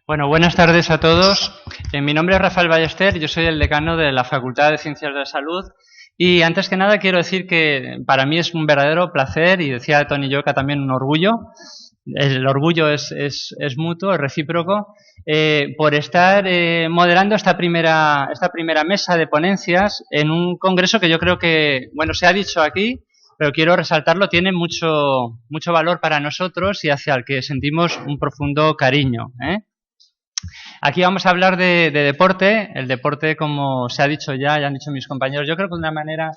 Bueno, buenas tardes a todos. Mi nombre es Rafael Ballester, yo soy el decano de la Facultad de Ciencias de la Salud y antes que nada quiero decir que para mí es un verdadero placer y decía Tony Yoka también un orgullo. El orgullo es mutuo, es recíproco, por estar moderando esta primera mesa de ponencias en un congreso que yo creo que, bueno, se ha dicho aquí, pero quiero resaltarlo, tiene mucho valor para nosotros y hacia el que sentimos un profundo cariño, ¿eh? Aquí vamos a hablar de deporte. El deporte, como se ha dicho ya han dicho mis compañeros, yo creo que de una manera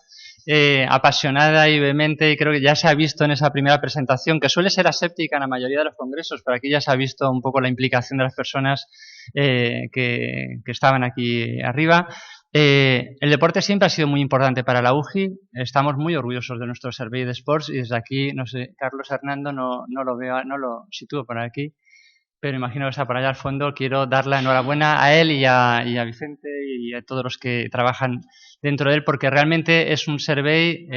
apasionada y vehemente, y creo que ya se ha visto en esa primera presentación, que suele ser aséptica en la mayoría de los congresos, pero aquí ya se ha visto un poco la implicación de las personas que estaban aquí arriba. El deporte siempre ha sido muy importante para la UGI, estamos muy orgullosos de nuestro Servei d'Esports y desde aquí, no sé, Carlos Hernando no lo veo, no lo sitúo por aquí, pero imagino que está por allá al fondo. Quiero dar la enhorabuena a él y a Vicente y a todos los que trabajan dentro de él, porque realmente es un survey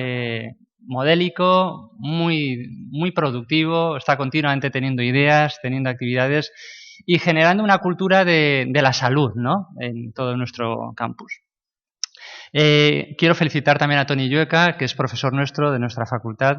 modélico, muy productivo, está continuamente teniendo ideas, teniendo actividades y generando una cultura de la salud, ¿no?, en todo nuestro campus. Quiero felicitar también a Tony Llueca, que es profesor nuestro de nuestra facultad,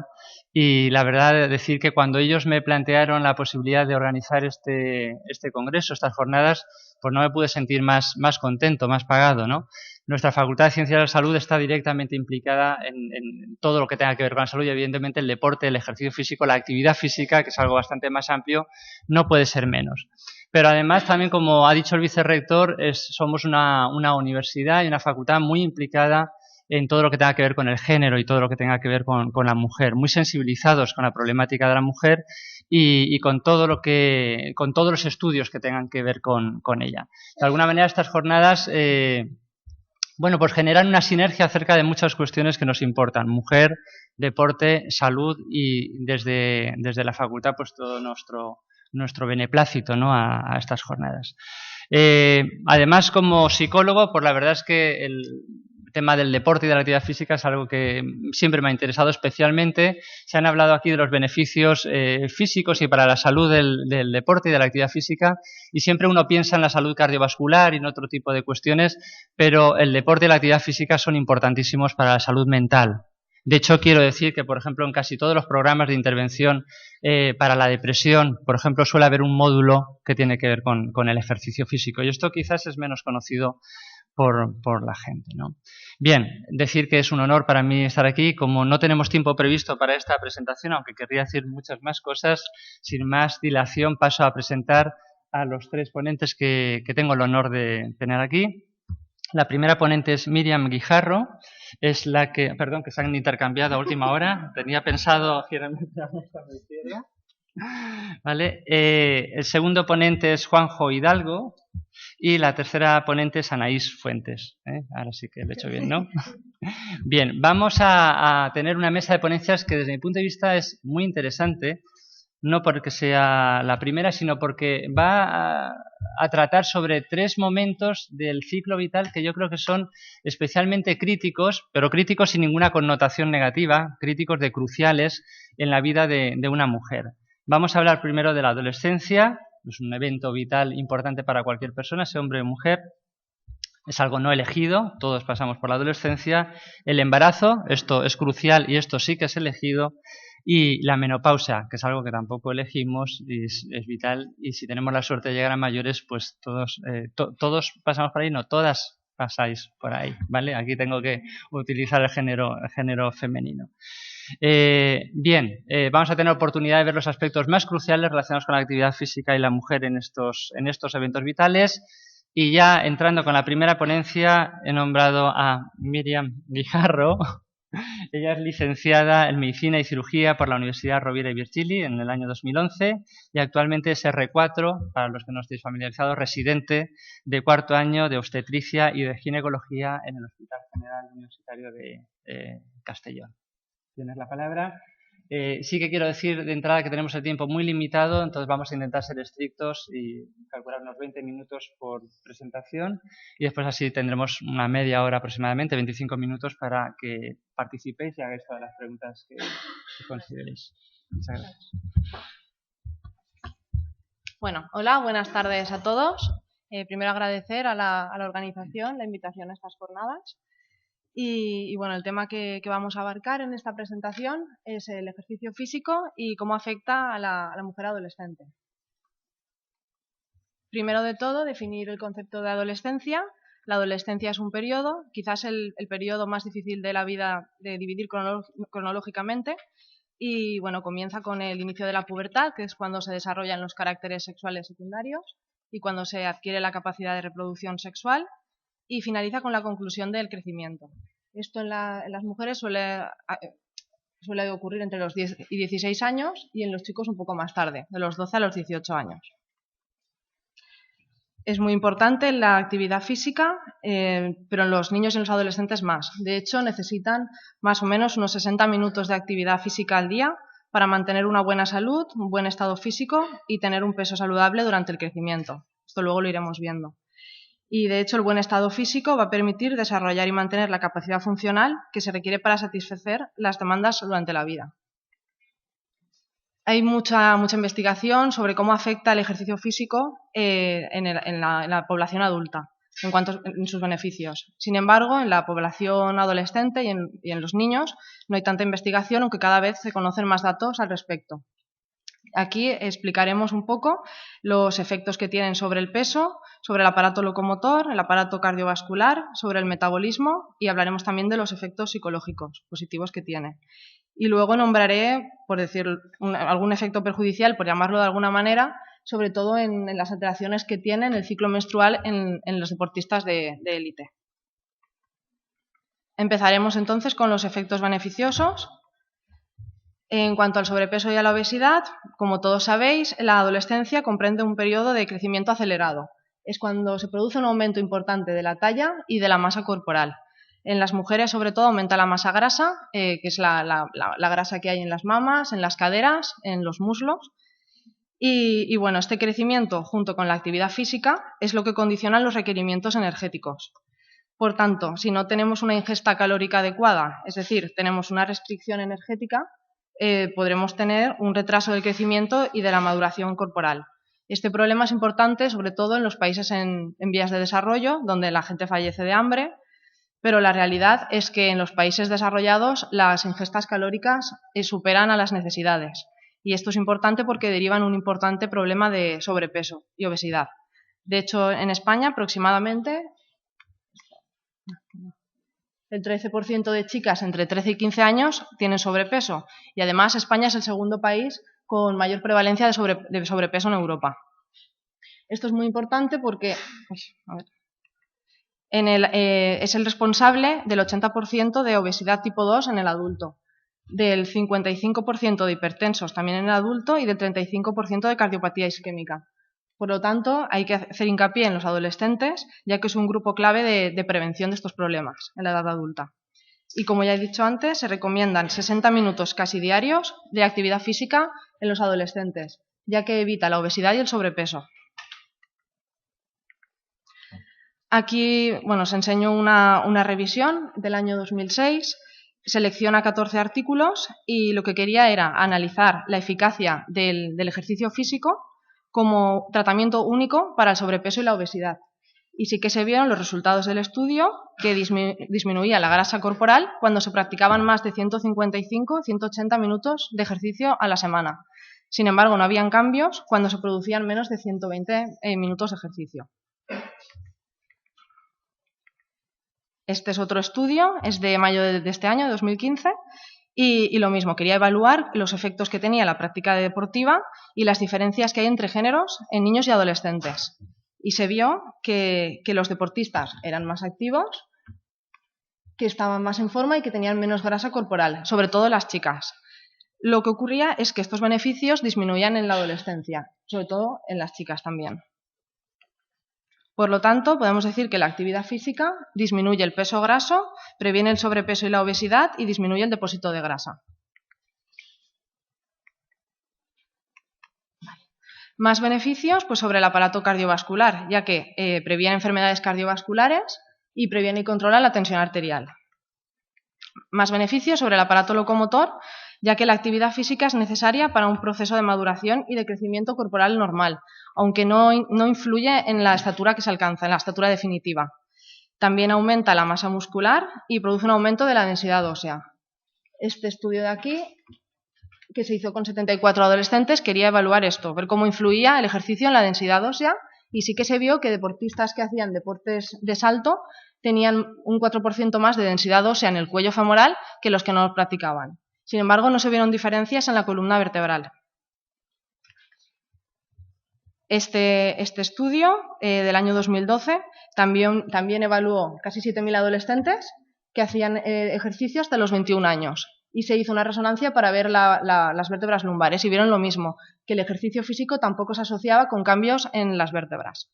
y la verdad decir que cuando ellos me plantearon la posibilidad de organizar este congreso, estas jornadas, pues no me pude sentir más contento, más pagado, ¿no? Nuestra Facultad de Ciencias de la Salud está directamente implicada en todo lo que tenga que ver con la salud y evidentemente el deporte, el ejercicio físico, la actividad física, que es algo bastante más amplio, no puede ser menos. Pero además también, como ha dicho el vicerrector, somos una universidad y una facultad muy implicada en todo lo que tenga que ver con el género y todo lo que tenga que ver con la mujer, muy sensibilizados con la problemática de la mujer y con todos los estudios que tengan que ver con ella. De alguna manera estas jornadas bueno, pues generan una sinergia acerca de muchas cuestiones que nos importan: mujer, deporte, salud y desde la facultad pues todo nuestro beneplácito, ¿no?, a estas jornadas. Además, como psicólogo, pues la verdad es que el tema del deporte y de la actividad física es algo que siempre me ha interesado especialmente. Se han hablado aquí de los beneficios físicos y para la salud del deporte y de la actividad física, y siempre uno piensa en la salud cardiovascular y en otro tipo de cuestiones, pero el deporte y la actividad física son importantísimos para la salud mental. De hecho, quiero decir que, por ejemplo, en casi todos los programas de intervención para la depresión, por ejemplo, suele haber un módulo que tiene que ver con el ejercicio físico, y esto quizás es menos conocido por la gente, ¿no? Bien, decir que es un honor para mí estar aquí. Como no tenemos tiempo previsto para esta presentación, aunque querría decir muchas más cosas, sin más dilación paso a presentar a los tres ponentes que tengo el honor de tener aquí. La primera ponente es Miriam Guijarro, es la que, perdón, que se han intercambiado a última hora, tenía pensado girarme a la izquierda. Vale. El segundo ponente es Juanjo Hidalgo y la tercera ponente es Anaís Fuentes. Ahora sí que lo he hecho bien, ¿no? Bien, vamos a tener una mesa de ponencias que desde mi punto de vista es muy interesante, no porque sea la primera, sino porque va a tratar sobre tres momentos del ciclo vital que yo creo que son especialmente críticos, pero críticos sin ninguna connotación negativa, críticos de cruciales en la vida de una mujer. Vamos a hablar primero de la adolescencia. Es un evento vital importante para cualquier persona, sea hombre o mujer. Es algo no elegido, todos pasamos por la adolescencia. El embarazo, esto es crucial y esto sí que es elegido. Y la menopausia, que es algo que tampoco elegimos y es vital. Y si tenemos la suerte de llegar a mayores, pues todos pasamos por ahí, no todas pasáis por ahí, ¿vale? Aquí tengo que utilizar el género femenino. Bien, vamos a tener oportunidad de ver los aspectos más cruciales relacionados con la actividad física y la mujer en estos eventos vitales. Y ya entrando con la primera ponencia, he nombrado a Miriam Guijarro. Ella es licenciada en Medicina y Cirugía por la Universidad Rovira i Virgili en el año 2011 y actualmente es R4, para los que no estéis familiarizados, residente de cuarto año de obstetricia y de ginecología en el Hospital General Universitario de Castellón. Tienes la palabra. Sí que quiero decir de entrada que tenemos el tiempo muy limitado, entonces vamos a intentar ser estrictos y calcular unos 20 minutos por presentación y después así tendremos una media hora aproximadamente, 25 minutos para que participéis y hagáis todas las preguntas que consideréis. Muchas gracias. Bueno, hola, buenas tardes a todos. Primero agradecer a la organización la invitación a estas jornadas. Bueno, el tema que vamos a abarcar en esta presentación es el ejercicio físico y cómo afecta a la mujer adolescente. Primero de todo, definir el concepto de adolescencia. La adolescencia es un periodo, quizás el periodo más difícil de la vida de dividir cronológicamente. Y bueno, comienza con el inicio de la pubertad, que es cuando se desarrollan los caracteres sexuales secundarios y cuando se adquiere la capacidad de reproducción sexual, y finaliza con la conclusión del crecimiento. Esto en las mujeres suele ocurrir entre los 10 y 16 años y en los chicos un poco más tarde, de los 12 a los 18 años. Es muy importante la actividad física, pero en los niños y en los adolescentes más. De hecho, necesitan más o menos unos 60 minutos de actividad física al día para mantener una buena salud, un buen estado físico y tener un peso saludable durante el crecimiento. Esto luego lo iremos viendo. Y de hecho, el buen estado físico va a permitir desarrollar y mantener la capacidad funcional que se requiere para satisfacer las demandas durante la vida. Hay mucha investigación sobre cómo afecta el ejercicio físico en la población adulta, en sus beneficios. Sin embargo, en la población adolescente y en los niños no hay tanta investigación, aunque cada vez se conocen más datos al respecto. Aquí explicaremos un poco los efectos que tienen sobre el peso, sobre el aparato locomotor, el aparato cardiovascular, sobre el metabolismo, y hablaremos también de los efectos psicológicos positivos que tiene. Y luego nombraré, por decir algún efecto perjudicial, por llamarlo de alguna manera, sobre todo en las alteraciones que tiene en el ciclo menstrual en los deportistas de élite. Empezaremos entonces con los efectos beneficiosos. En cuanto al sobrepeso y a la obesidad, como todos sabéis, la adolescencia comprende un periodo de crecimiento acelerado. Es cuando se produce un aumento importante de la talla y de la masa corporal. En las mujeres, sobre todo, aumenta la masa grasa, que es la grasa que hay en las mamas, en las caderas, en los muslos. Y bueno, este crecimiento, junto con la actividad física, es lo que condiciona los requerimientos energéticos. Por tanto, si no tenemos una ingesta calórica adecuada, es decir, tenemos una restricción energética, podremos tener un retraso del crecimiento y de la maduración corporal. Este problema es importante, sobre todo en los países en vías de desarrollo, donde la gente fallece de hambre, pero la realidad es que en los países desarrollados las ingestas calóricas superan a las necesidades. Y esto es importante porque derivan un importante problema de sobrepeso y obesidad. De hecho, en España aproximadamente el 13% de chicas entre 13 y 15 años tienen sobrepeso. Y además España es el segundo país con mayor prevalencia de sobrepeso en Europa. Esto es muy importante porque es el responsable del 80% de obesidad tipo 2 en el adulto, del 55% de hipertensos también en el adulto y del 35% de cardiopatía isquémica. Por lo tanto, hay que hacer hincapié en los adolescentes, ya que es un grupo clave de prevención de estos problemas en la edad adulta. Y como ya he dicho antes, se recomiendan 60 minutos casi diarios de actividad física en los adolescentes, ya que evita la obesidad y el sobrepeso. Aquí, bueno, os enseño una revisión del año 2006, selecciona 14 artículos y lo que quería era analizar la eficacia del ejercicio físico como tratamiento único para el sobrepeso y la obesidad. Y sí que se vieron los resultados del estudio que disminuía la grasa corporal cuando se practicaban más de 155-180 minutos de ejercicio a la semana. Sin embargo, no habían cambios cuando se producían menos de 120 minutos de ejercicio. Este es otro estudio, es de mayo de este año, de 2015, y lo mismo, quería evaluar los efectos que tenía la práctica deportiva y las diferencias que hay entre géneros en niños y adolescentes. Y se vio que los deportistas eran más activos, que estaban más en forma y que tenían menos grasa corporal, sobre todo las chicas. Lo que ocurría es que estos beneficios disminuían en la adolescencia, sobre todo en las chicas también. Por lo tanto, podemos decir que la actividad física disminuye el peso graso, previene el sobrepeso y la obesidad y disminuye el depósito de grasa. Más beneficios pues sobre el aparato cardiovascular, ya que previene enfermedades cardiovasculares y previene y controla la tensión arterial. Más beneficios sobre el aparato locomotor, ya que la actividad física es necesaria para un proceso de maduración y de crecimiento corporal normal, aunque no influye en la estatura que se alcanza, en la estatura definitiva. También aumenta la masa muscular y produce un aumento de la densidad ósea. Este estudio de aquí, que se hizo con 74 adolescentes, quería evaluar esto, ver cómo influía el ejercicio en la densidad ósea, y sí que se vio que deportistas que hacían deportes de salto tenían un 4% más de densidad ósea en el cuello femoral que los que no lo practicaban. Sin embargo, no se vieron diferencias en la columna vertebral. Este estudio del año 2012 también evaluó casi 7.000 adolescentes que hacían ejercicio hasta los 21 años. Y se hizo una resonancia para ver las vértebras lumbares y vieron lo mismo, que el ejercicio físico tampoco se asociaba con cambios en las vértebras.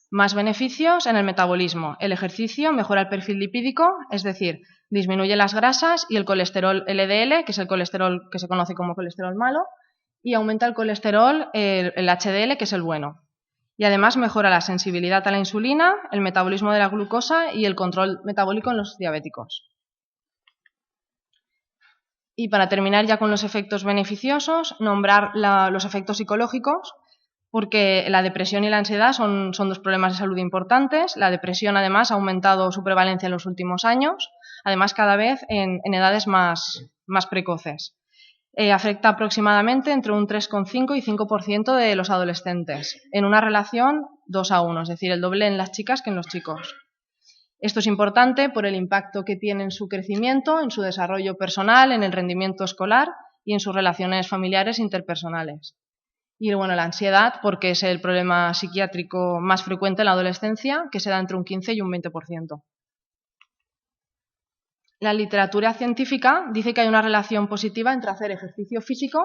Más beneficios en el metabolismo. El ejercicio mejora el perfil lipídico, es decir, disminuye las grasas y el colesterol LDL, que es el colesterol que se conoce como colesterol malo, y aumenta el colesterol, el HDL, que es el bueno. Y además mejora la sensibilidad a la insulina, el metabolismo de la glucosa y el control metabólico en los diabéticos. Y para terminar ya con los efectos beneficiosos, nombrar los efectos psicológicos, porque la depresión y la ansiedad son dos problemas de salud importantes. La depresión, además, ha aumentado su prevalencia en los últimos años, además cada vez en edades más precoces. Afecta aproximadamente entre un 3,5 y 5% de los adolescentes, en una relación 2:1, es decir, el doble en las chicas que en los chicos. Esto es importante por el impacto que tiene en su crecimiento, en su desarrollo personal, en el rendimiento escolar y en sus relaciones familiares e interpersonales. Y bueno, la ansiedad, porque es el problema psiquiátrico más frecuente en la adolescencia, que se da entre un 15 y un 20%. La literatura científica dice que hay una relación positiva entre hacer ejercicio físico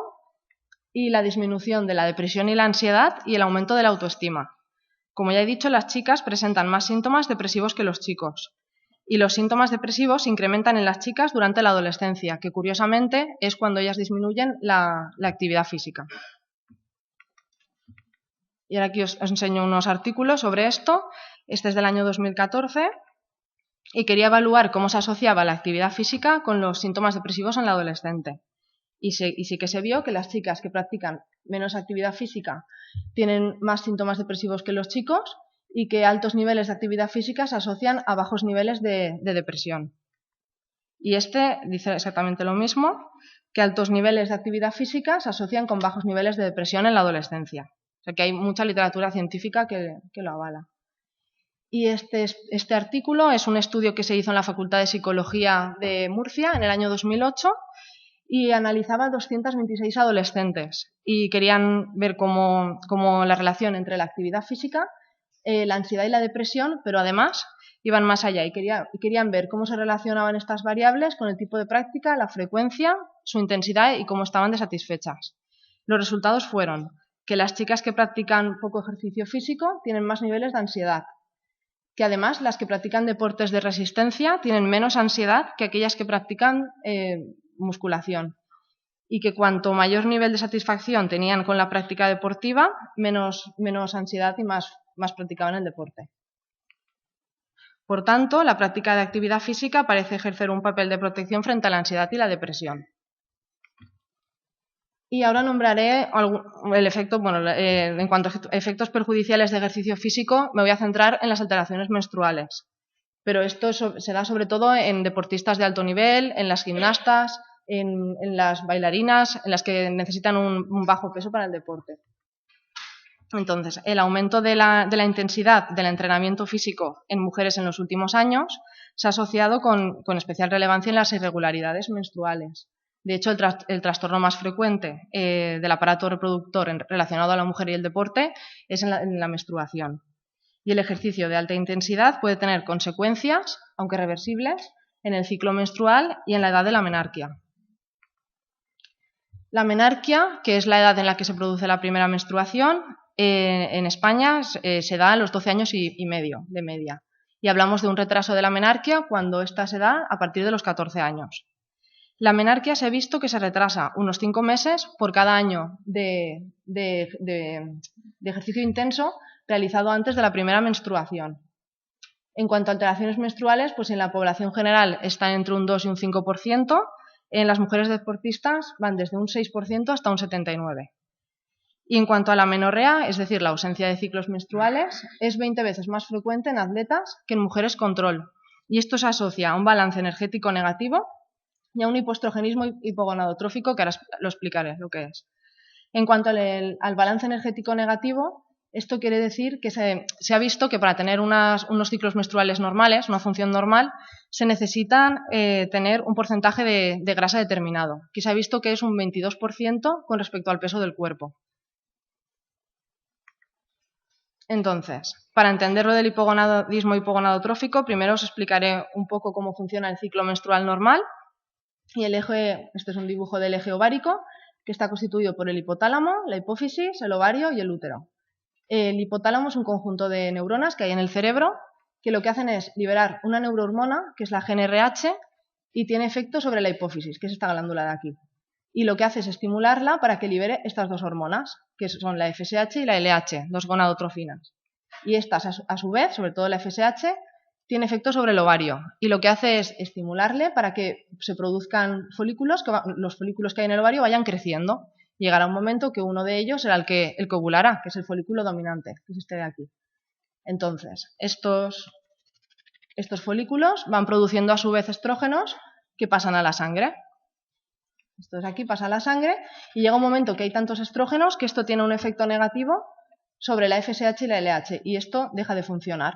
y la disminución de la depresión y la ansiedad y el aumento de la autoestima. Como ya he dicho, las chicas presentan más síntomas depresivos que los chicos. Y los síntomas depresivos se incrementan en las chicas durante la adolescencia, que curiosamente es cuando ellas disminuyen la actividad física. Y ahora aquí os enseño unos artículos sobre esto. Este es del año 2014 y quería evaluar cómo se asociaba la actividad física con los síntomas depresivos en la adolescente. Y sí que se vio que las chicas que practican menos actividad física tienen más síntomas depresivos que los chicos y que altos niveles de actividad física se asocian a bajos niveles de depresión. Y este dice exactamente lo mismo, que altos niveles de actividad física se asocian con bajos niveles de depresión en la adolescencia. O sea que hay mucha literatura científica que lo avala. Y este artículo es un estudio que se hizo en la Facultad de Psicología de Murcia en el año 2008 y analizaba 226 adolescentes y querían ver cómo la relación entre la actividad física, la ansiedad y la depresión, pero además iban más allá y querían ver cómo se relacionaban estas variables con el tipo de práctica, la frecuencia, su intensidad y cómo estaban de satisfechas. Los resultados fueron que las chicas que practican poco ejercicio físico tienen más niveles de ansiedad, que además las que practican deportes de resistencia tienen menos ansiedad que aquellas que practican musculación, y que cuanto mayor nivel de satisfacción tenían con la práctica deportiva, menos ansiedad y más practicaban el deporte. Por tanto, la práctica de actividad física parece ejercer un papel de protección frente a la ansiedad y la depresión. Y ahora nombraré el efecto, en cuanto a efectos perjudiciales de ejercicio físico, me voy a centrar en las alteraciones menstruales. Pero esto se da sobre todo en deportistas de alto nivel, en las gimnastas, en las bailarinas, en las que necesitan un bajo peso para el deporte. Entonces, el aumento de la intensidad del entrenamiento físico en mujeres en los últimos años se ha asociado con especial relevancia en las irregularidades menstruales. De hecho, el trastorno más frecuente del aparato reproductor relacionado a la mujer y el deporte es en la menstruación. Y el ejercicio de alta intensidad puede tener consecuencias, aunque reversibles, en el ciclo menstrual y en la edad de la menarquia. La menarquia, que es la edad en la que se produce la primera menstruación, en España se da a los 12 años y medio de media. Y hablamos de un retraso de la menarquia cuando ésta se da a partir de los 14 años. La menarquia se ha visto que se retrasa unos 5 meses por cada año de ejercicio intenso realizado antes de la primera menstruación. En cuanto a alteraciones menstruales, pues en la población general están entre un 2 y un 5%, en las mujeres deportistas van desde un 6% hasta un 79%. Y en cuanto a la amenorrea, es decir, la ausencia de ciclos menstruales, es 20 veces más frecuente en atletas que en mujeres control. Y esto se asocia a un balance energético negativo y a un hipoestrogenismo hipogonadotrófico, que ahora lo explicaré lo que es. En cuanto al balance energético negativo, esto quiere decir que se ha visto que para tener unos ciclos menstruales normales, una función normal, se necesitan tener un porcentaje de grasa determinado, que se ha visto que es un 22% con respecto al peso del cuerpo. Entonces, para entender lo del hipogonadismo hipogonadotrófico, primero os explicaré un poco cómo funciona el ciclo menstrual normal. Y el eje, este es un dibujo del eje ovárico, que está constituido por el hipotálamo, la hipófisis, el ovario y el útero. El hipotálamo es un conjunto de neuronas que hay en el cerebro, que lo que hacen es liberar una neurohormona, que es la GnRH, y tiene efecto sobre la hipófisis, que es esta glándula de aquí. Y lo que hace es estimularla para que libere estas dos hormonas, que son la FSH y la LH, dos gonadotrofinas. Y estas, a su vez, sobre todo la FSH, tiene efecto sobre el ovario. Y lo que hace es estimularle para que se produzcan folículos, que los folículos que hay en el ovario vayan creciendo. Llegará un momento que uno de ellos será el que ovulará, que es el folículo dominante, que es este de aquí. Entonces, estos folículos van produciendo a su vez estrógenos que pasan a la sangre. Esto de aquí pasa a la sangre y llega un momento que hay tantos estrógenos que esto tiene un efecto negativo sobre la FSH y la LH y esto deja de funcionar.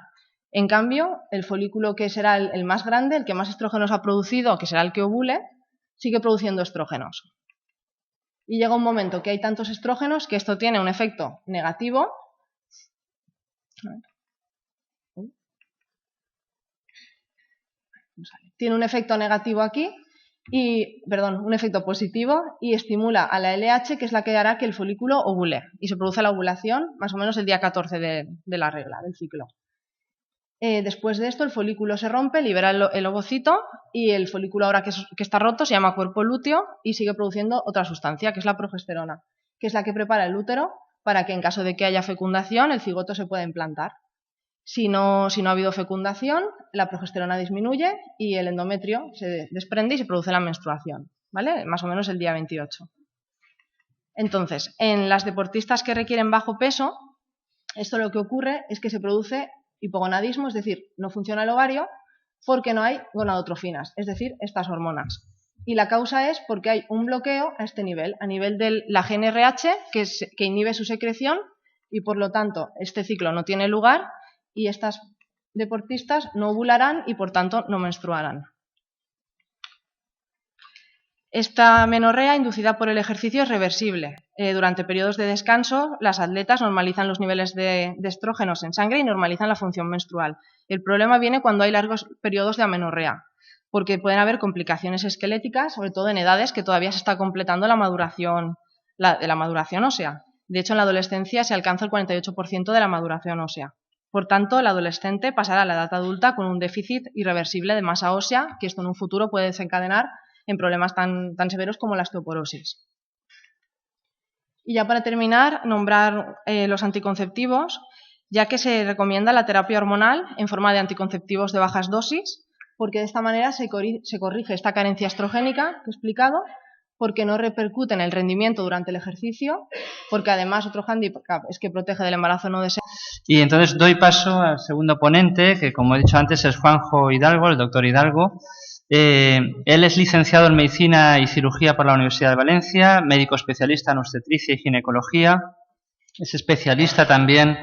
En cambio, el folículo que será el más grande, el que más estrógenos ha producido, que será el que ovule, sigue produciendo estrógenos. Y llega un momento que hay tantos estrógenos que esto tiene un efecto negativo. Tiene un efecto negativo aquí. Un efecto positivo y estimula a la LH, que es la que hará que el folículo ovule y se produce la ovulación más o menos el día 14 de la regla, del ciclo. Después de esto el folículo se rompe, libera el ovocito y el folículo ahora que está roto se llama cuerpo lúteo y sigue produciendo otra sustancia que es la progesterona, que es la que prepara el útero para que en caso de que haya fecundación el cigoto se pueda implantar. Si no ha habido fecundación, la progesterona disminuye y el endometrio se desprende y se produce la menstruación, ¿vale? Más o menos el día 28. Entonces, en las deportistas que requieren bajo peso, esto lo que ocurre es que se produce hipogonadismo, es decir, no funciona el ovario porque no hay gonadotrofinas, es decir, estas hormonas. Y la causa es porque hay un bloqueo a este nivel, a nivel de la GnRH, que inhibe su secreción y por lo tanto este ciclo no tiene lugar y estas deportistas no ovularán y por tanto no menstruarán. Esta amenorrea inducida por el ejercicio es reversible. Durante periodos de descanso, las atletas normalizan los niveles de estrógenos en sangre y normalizan la función menstrual. El problema viene cuando hay largos periodos de amenorrea, porque pueden haber complicaciones esqueléticas, sobre todo en edades que todavía se está completando la maduración ósea. De hecho, en la adolescencia se alcanza el 48% de la maduración ósea. Por tanto, el adolescente pasará a la edad adulta con un déficit irreversible de masa ósea, que esto en un futuro puede desencadenar en problemas tan severos como la osteoporosis. Y ya para terminar, nombrar los anticonceptivos, ya que se recomienda la terapia hormonal en forma de anticonceptivos de bajas dosis, porque de esta manera se corrige esta carencia estrogénica que he explicado, porque no repercute en el rendimiento durante el ejercicio, porque además otro hándicap es que protege del embarazo no deseado. Y entonces doy paso al segundo ponente, que como he dicho antes es Juanjo Hidalgo, el doctor Hidalgo. Él es licenciado en Medicina y Cirugía por la Universidad de Valencia, médico especialista en obstetricia y ginecología, es especialista también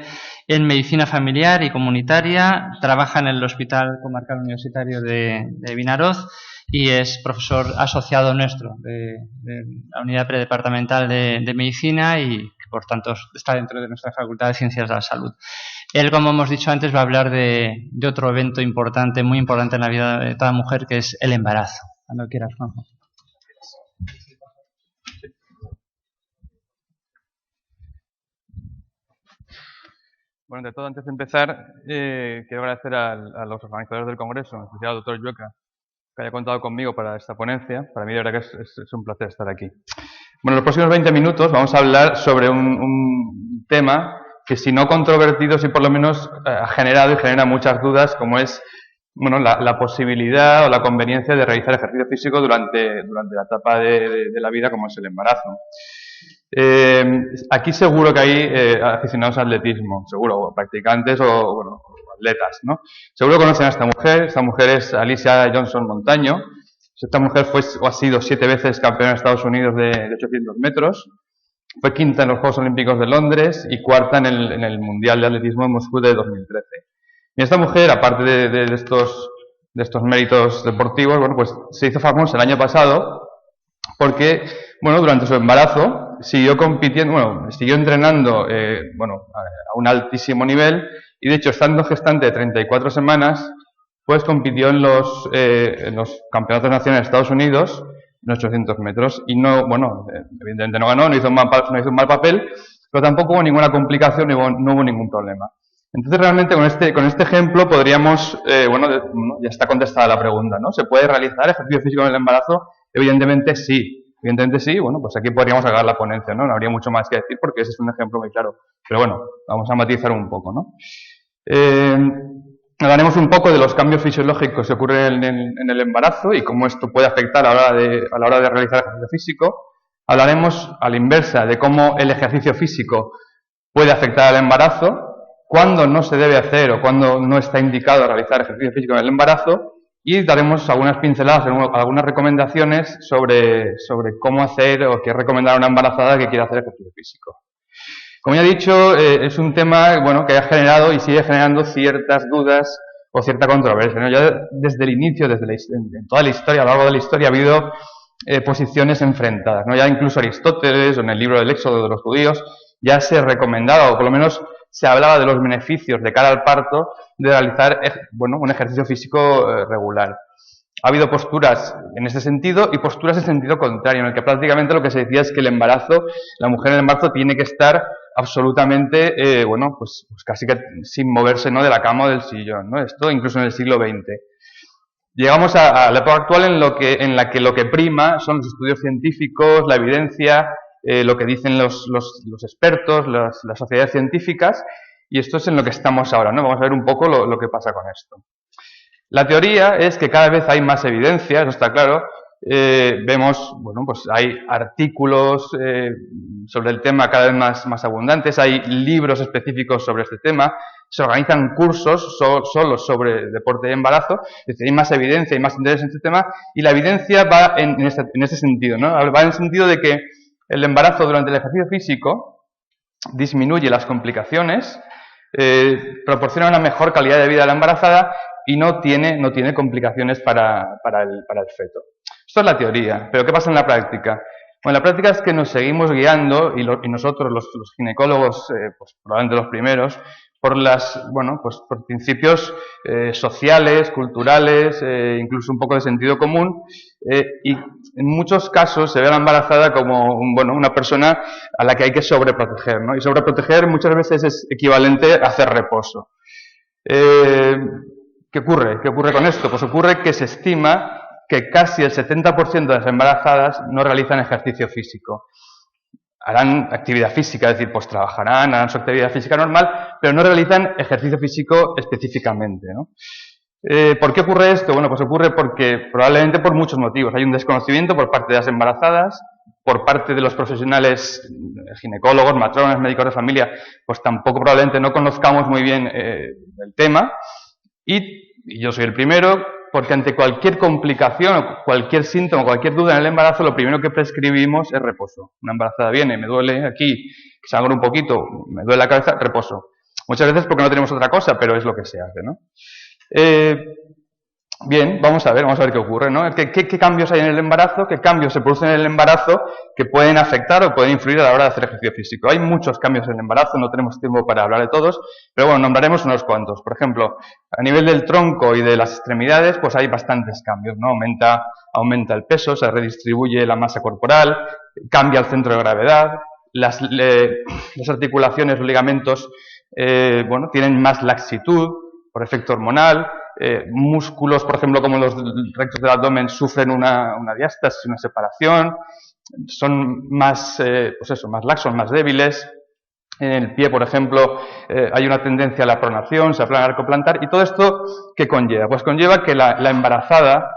en Medicina Familiar y Comunitaria, trabaja en el Hospital Comarcal Universitario de Vinaroz y es profesor asociado nuestro de la Unidad Predepartamental de Medicina y por tanto está dentro de nuestra Facultad de Ciencias de la Salud. Él, como hemos dicho antes, va a hablar de otro evento importante, muy importante en la vida de toda mujer, que es el embarazo. Cuando quieras, Juanjo. Bueno, ante todo, antes de empezar, quiero agradecer a los organizadores del Congreso, en especial al doctor Yueca, que haya contado conmigo para esta ponencia. Para mí, de verdad que es un placer estar aquí. Bueno, en los próximos 20 minutos vamos a hablar sobre un tema que si no controvertido, sí por lo menos ha generado y genera muchas dudas, como es bueno, la posibilidad o la conveniencia de realizar ejercicio físico durante la etapa de la vida, como es el embarazo. Aquí seguro que hay aficionados al atletismo, seguro, o practicantes o bueno, atletas, ¿no? Seguro conocen a esta mujer es Alicia Johnson Montaño. Esta mujer ha sido 7 veces campeona de Estados Unidos de 800 metros, fue quinta en los Juegos Olímpicos de Londres y cuarta en el Mundial de Atletismo de Moscú de 2013. Y esta mujer, aparte de estos méritos deportivos, bueno, pues se hizo famosa el año pasado porque, bueno, durante su embarazo siguió compitiendo, bueno, siguió entrenando, a un altísimo nivel y, de hecho, estando gestante de 34 semanas, pues compitió en los campeonatos nacionales de Estados Unidos en 800 metros y no, bueno, evidentemente no ganó, no hizo un mal papel, pero tampoco hubo ninguna complicación, no hubo ningún problema. Entonces, realmente, con este ejemplo podríamos, ya está contestada la pregunta, ¿no? ¿Se puede realizar ejercicio físico en el embarazo? Evidentemente sí. Evidentemente sí, bueno, pues aquí podríamos acabar la ponencia, ¿no? No habría mucho más que decir porque ese es un ejemplo muy claro. Pero bueno, vamos a matizar un poco, ¿no? Hablaremos un poco de los cambios fisiológicos que ocurren en el embarazo y cómo esto puede afectar a la hora de realizar ejercicio físico. Hablaremos a la inversa de cómo el ejercicio físico puede afectar al embarazo, cuándo no se debe hacer o cuándo no está indicado realizar ejercicio físico en el embarazo y daremos algunas pinceladas, algunas recomendaciones sobre cómo hacer o qué recomendar a una embarazada que quiera hacer ejercicio físico. Como ya he dicho, es un tema que ha generado y sigue generando ciertas dudas o cierta controversia, ¿no? Ya desde el inicio, en toda la historia, a lo largo de la historia, ha habido posiciones enfrentadas, ¿no? Ya incluso Aristóteles, o en el libro del Éxodo de los judíos, ya se recomendaba, o por lo menos se hablaba de los beneficios de cara al parto de realizar un ejercicio físico regular. Ha habido posturas en ese sentido y posturas en sentido contrario, en el que prácticamente lo que se decía es que la mujer en el embarazo tiene que estar absolutamente, pues casi que sin moverse, ¿no?, de la cama o del sillón, ¿no? Esto incluso en el siglo XX. Llegamos a la época actual en la que lo que prima son los estudios científicos, la evidencia, lo que dicen los expertos, las sociedades científicas, y esto es en lo que estamos ahora, ¿no? Vamos a ver un poco lo que pasa con esto. La teoría es que cada vez hay más evidencia, eso está claro. Vemos, pues hay artículos sobre el tema cada vez más abundantes, hay libros específicos sobre este tema, se organizan cursos solo sobre deporte y embarazo, es decir, hay más evidencia y más interés en este tema, y la evidencia va en este sentido, ¿no? Va en el sentido de que el embarazo durante el ejercicio físico disminuye las complicaciones, proporciona una mejor calidad de vida a la embarazada y no tiene complicaciones para el feto. Esto es la teoría, pero ¿qué pasa en la práctica? Bueno, la práctica es que nos seguimos guiando, y nosotros, los ginecólogos, pues probablemente los primeros, por por principios sociales, culturales, incluso un poco de sentido común, y en muchos casos se ve a la embarazada como una persona a la que hay que sobreproteger, ¿no? Y sobreproteger muchas veces es equivalente a hacer reposo. ¿Qué ocurre? ¿Qué ocurre con esto? Pues ocurre que se estima que casi el 70% de las embarazadas no realizan ejercicio físico. Harán actividad física, es decir, pues trabajarán, harán su actividad física normal, pero no realizan ejercicio físico específicamente, ¿no? ¿Por qué ocurre esto? Bueno, pues ocurre probablemente por muchos motivos. Hay un desconocimiento por parte de las embarazadas, por parte de los profesionales, ginecólogos, matronas, médicos de familia, pues tampoco probablemente no conozcamos muy bien el tema. Y yo soy el primero, porque ante cualquier complicación o cualquier síntoma, cualquier duda en el embarazo, lo primero que prescribimos es reposo. Una embarazada viene, me duele aquí, sangro un poquito, me duele la cabeza, reposo. Muchas veces porque no tenemos otra cosa, pero es lo que se hace, ¿no? Bien, vamos a ver qué ocurre, ¿no? ¿Qué cambios hay en el embarazo? ¿Qué cambios se producen en el embarazo que pueden afectar o pueden influir a la hora de hacer ejercicio físico? Hay muchos cambios en el embarazo, no tenemos tiempo para hablar de todos, pero bueno, nombraremos unos cuantos. Por ejemplo, a nivel del tronco y de las extremidades, pues hay bastantes cambios, ¿no? Aumenta el peso, se redistribuye la masa corporal, cambia el centro de gravedad, las articulaciones, los ligamentos, tienen más laxitud por efecto hormonal. Músculos, por ejemplo, como los rectos del abdomen, sufren una diástasis, una separación, son más laxos, más débiles. En el pie, por ejemplo, hay una tendencia a la pronación, se aplana el arco plantar, y todo esto, ¿qué conlleva? Pues conlleva que la embarazada,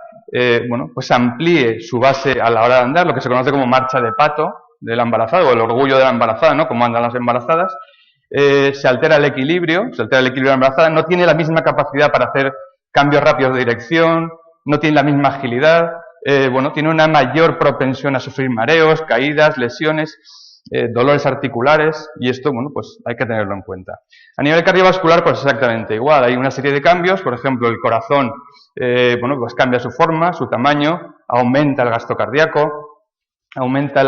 bueno, pues amplíe su base a la hora de andar, lo que se conoce como marcha de pato de la embarazada, o el orgullo de la embarazada, ¿no? Como andan las embarazadas. Se altera el equilibrio de la embarazada, no tiene la misma capacidad para hacer cambios rápidos de dirección, no tiene la misma agilidad, bueno, tiene una mayor propensión a sufrir mareos, caídas, lesiones, dolores articulares, y esto, bueno, pues hay que tenerlo en cuenta. A nivel cardiovascular, pues exactamente igual, hay una serie de cambios, por ejemplo, el corazón, bueno, pues cambia su forma, su tamaño, aumenta el gasto cardíaco, aumenta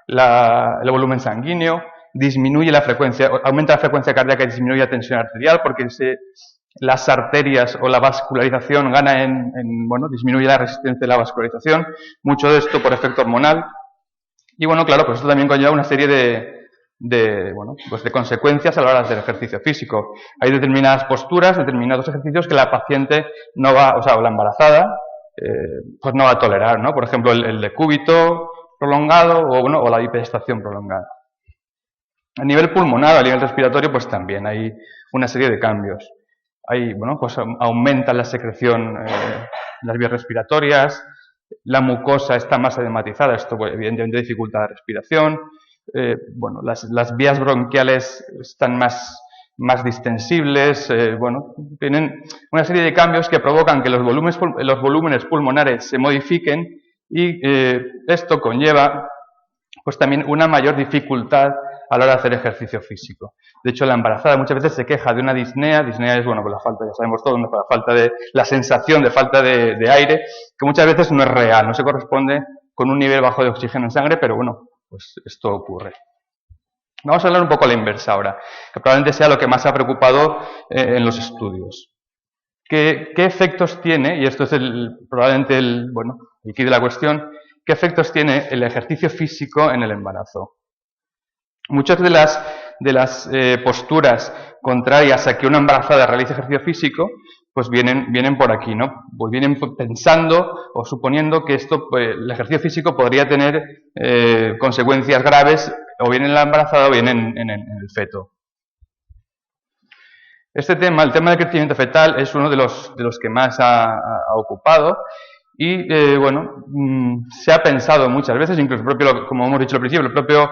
el volumen sanguíneo, disminuye la frecuencia, aumenta la frecuencia cardíaca y disminuye la tensión arterial, porque las arterias o la vascularización gana bueno, disminuye la resistencia de la vascularización, mucho de esto por efecto hormonal. Y bueno, claro, pues esto también conlleva una serie bueno, pues de consecuencias a la hora de hacer ejercicio físico. Hay determinadas posturas, determinados ejercicios que la paciente no va, o sea, la embarazada, pues no va a tolerar, ¿no? Por ejemplo, el decúbito prolongado o, bueno, o la hiperestación prolongada. A nivel pulmonar, a nivel respiratorio, pues también hay una serie de cambios. Bueno, pues aumenta la secreción en las vías respiratorias, la mucosa está más edematizada, esto pues, evidentemente dificulta la respiración, bueno, las vías bronquiales están más distensibles, bueno, tienen una serie de cambios que provocan que los volúmenes pulmonares se modifiquen y esto conlleva pues también una mayor dificultad a la hora de hacer ejercicio físico. De hecho, la embarazada muchas veces se queja de una disnea. Disnea es, bueno, pues la falta, ya sabemos todos, la falta de la sensación de falta de aire, que muchas veces no es real, no se corresponde con un nivel bajo de oxígeno en sangre, pero bueno, pues esto ocurre. Vamos a hablar un poco a la inversa ahora, que probablemente sea lo que más ha preocupado en los estudios. ¿Qué efectos tiene? Y esto es probablemente el quid de la cuestión. ¿Qué efectos tiene el ejercicio físico en el embarazo? Muchas de las posturas contrarias a que una embarazada realice ejercicio físico, pues vienen por aquí, ¿no? Pues vienen pensando o suponiendo que pues, el ejercicio físico podría tener consecuencias graves o bien en la embarazada o bien en el feto. Este tema, el tema del crecimiento fetal, es uno de los que más ha ocupado. Y, bueno, se ha pensado muchas veces, incluso como hemos dicho al principio, el propio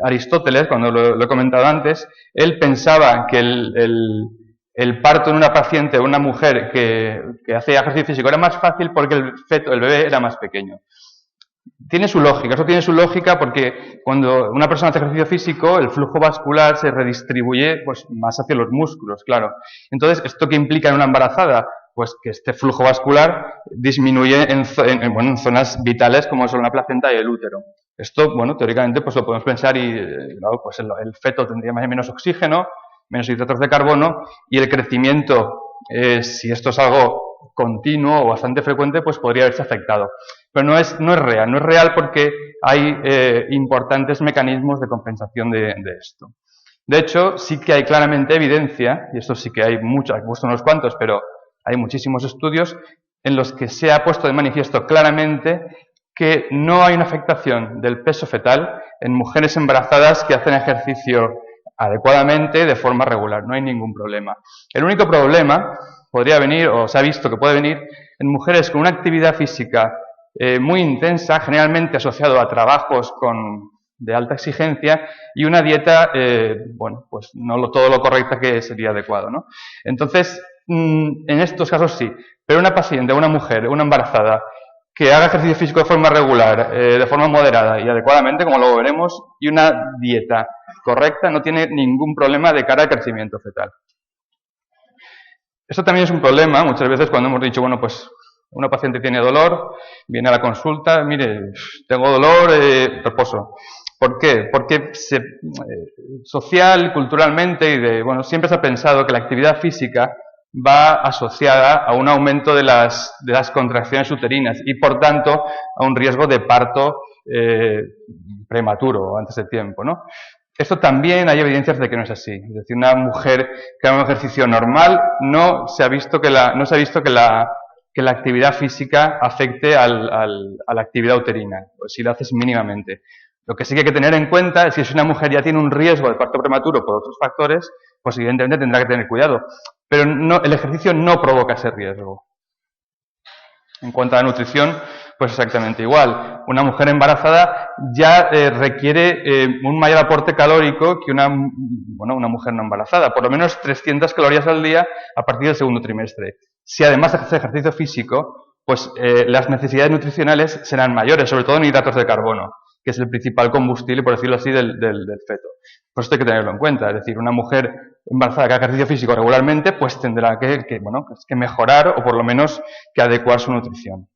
Aristóteles, cuando lo he comentado antes, él pensaba que el parto en una paciente o una mujer que hacía ejercicio físico era más fácil porque el bebé era más pequeño. Tiene su lógica, eso tiene su lógica porque cuando una persona hace ejercicio físico, el flujo vascular se redistribuye pues, más hacia los músculos, claro. Entonces, ¿esto qué implica en una embarazada? Pues que este flujo vascular disminuye en zonas vitales como son la placenta y el útero. Esto, bueno, teóricamente pues lo podemos pensar y claro, pues el feto tendría menos oxígeno, menos hidratos de carbono y el crecimiento, si esto es algo continuo o bastante frecuente, pues podría verse afectado. Pero no es real porque hay importantes mecanismos de compensación de esto. De hecho, sí que hay claramente evidencia, y esto sí que hay muchos, he puesto unos cuantos, pero hay muchísimos estudios en los que se ha puesto de manifiesto claramente que no hay una afectación del peso fetal en mujeres embarazadas que hacen ejercicio adecuadamente de forma regular. No hay ningún problema. El único problema podría venir, o se ha visto que puede venir, en mujeres con una actividad física muy intensa, generalmente asociado a trabajos de alta exigencia y una dieta, bueno, pues no todo lo correcta que sería adecuado, ¿no? Entonces, en estos casos sí, pero una paciente, una mujer, una embarazada que haga ejercicio físico de forma regular, de forma moderada y adecuadamente, como luego veremos, y una dieta correcta, no tiene ningún problema de cara al crecimiento fetal. Esto también es un problema, muchas veces cuando hemos dicho, bueno, pues una paciente tiene dolor, viene a la consulta, mire, tengo dolor, reposo. ¿Por qué? Porque social, culturalmente, bueno, siempre se ha pensado que la actividad física va asociada a un aumento de las contracciones uterinas y, por tanto, a un riesgo de parto prematuro, antes de tiempo, ¿no? Esto también hay evidencias de que no es así. Es decir, una mujer que haga un ejercicio normal no se ha visto que la actividad física afecte a la actividad uterina, si lo haces mínimamente. Lo que sí que hay que tener en cuenta es que si una mujer ya tiene un riesgo de parto prematuro por otros factores, pues evidentemente tendrá que tener cuidado. Pero el ejercicio no provoca ese riesgo. En cuanto a la nutrición, pues exactamente igual. Una mujer embarazada ya requiere un mayor aporte calórico que una mujer no embarazada. Por lo menos 300 calorías al día a partir del segundo trimestre. Si además hace ejercicio físico, pues las necesidades nutricionales serán mayores, sobre todo en hidratos de carbono, que es el principal combustible, por decirlo así, del feto. Por esto hay que tenerlo en cuenta. Es decir, una mujer embarazada que haga ejercicio físico regularmente, pues tendrá que mejorar o por lo menos que adecuar su nutrición.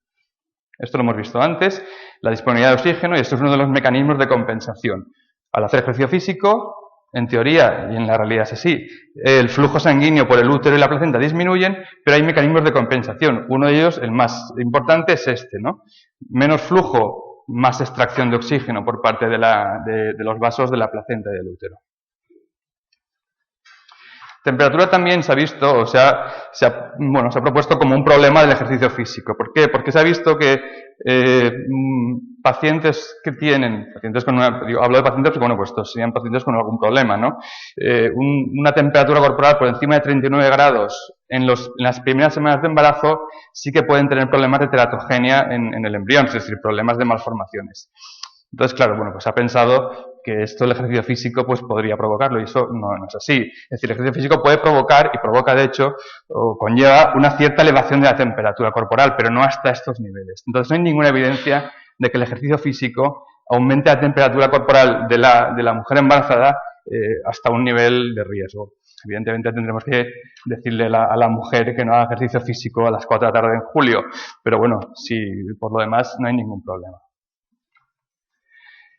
Esto lo hemos visto antes, la disponibilidad de oxígeno, y esto es uno de los mecanismos de compensación. Al hacer ejercicio físico, en teoría y en la realidad es así, el flujo sanguíneo por el útero y la placenta disminuyen, pero hay mecanismos de compensación. Uno de ellos, el más importante, es este, ¿no? Menos flujo, más extracción de oxígeno por parte de los vasos de la placenta y del útero. Temperatura también se ha visto, se ha propuesto como un problema del ejercicio físico. ¿Por qué? Porque se ha visto que pacientes que tienen, hablo de pacientes porque, bueno, pues estos serían pacientes con algún problema, ¿no? Una temperatura corporal por encima de 39 grados en las primeras semanas de embarazo sí que pueden tener problemas de teratogenia en el embrión, es decir, problemas de malformaciones. Entonces, claro, bueno, pues se ha pensado que esto el ejercicio físico pues podría provocarlo, y eso no es así. Es decir, el ejercicio físico puede provocar, y provoca de hecho, o conlleva una cierta elevación de la temperatura corporal, pero no hasta estos niveles. Entonces no hay ninguna evidencia de que el ejercicio físico aumente la temperatura corporal de la mujer embarazada hasta un nivel de riesgo. Evidentemente tendremos que decirle a la mujer que no haga ejercicio físico a las 4 de la tarde en julio, pero bueno, si por lo demás no hay ningún problema.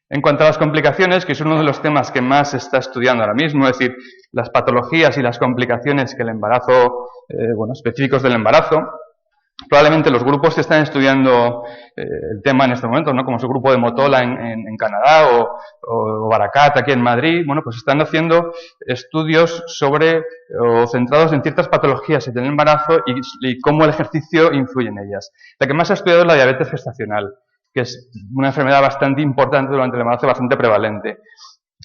En cuanto a las complicaciones, que es uno de los temas que más se está estudiando ahora mismo, es decir, las patologías y las complicaciones que el embarazo, específicos del embarazo, probablemente los grupos que están estudiando el tema en este momento, ¿no? Como es el grupo de Motola en Canadá o Barakat aquí en Madrid, bueno, pues están haciendo estudios centrados en ciertas patologías del embarazo y cómo el ejercicio influye en ellas. La que más se ha estudiado es la diabetes gestacional, que es una enfermedad bastante importante durante el embarazo, bastante prevalente.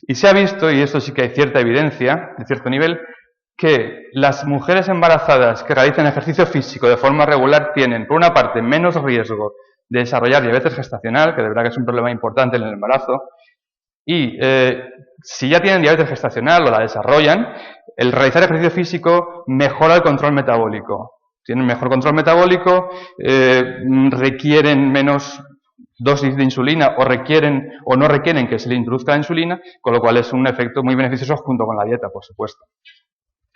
Y se ha visto, y esto sí que hay cierta evidencia, de cierto nivel, que las mujeres embarazadas que realizan ejercicio físico de forma regular tienen, por una parte, menos riesgo de desarrollar diabetes gestacional, que de verdad que es un problema importante en el embarazo, y si ya tienen diabetes gestacional o la desarrollan, el realizar ejercicio físico mejora el control metabólico. Tienen mejor control metabólico, requieren menos dosis de insulina o no requieren que se le introduzca la insulina, con lo cual es un efecto muy beneficioso junto con la dieta, por supuesto.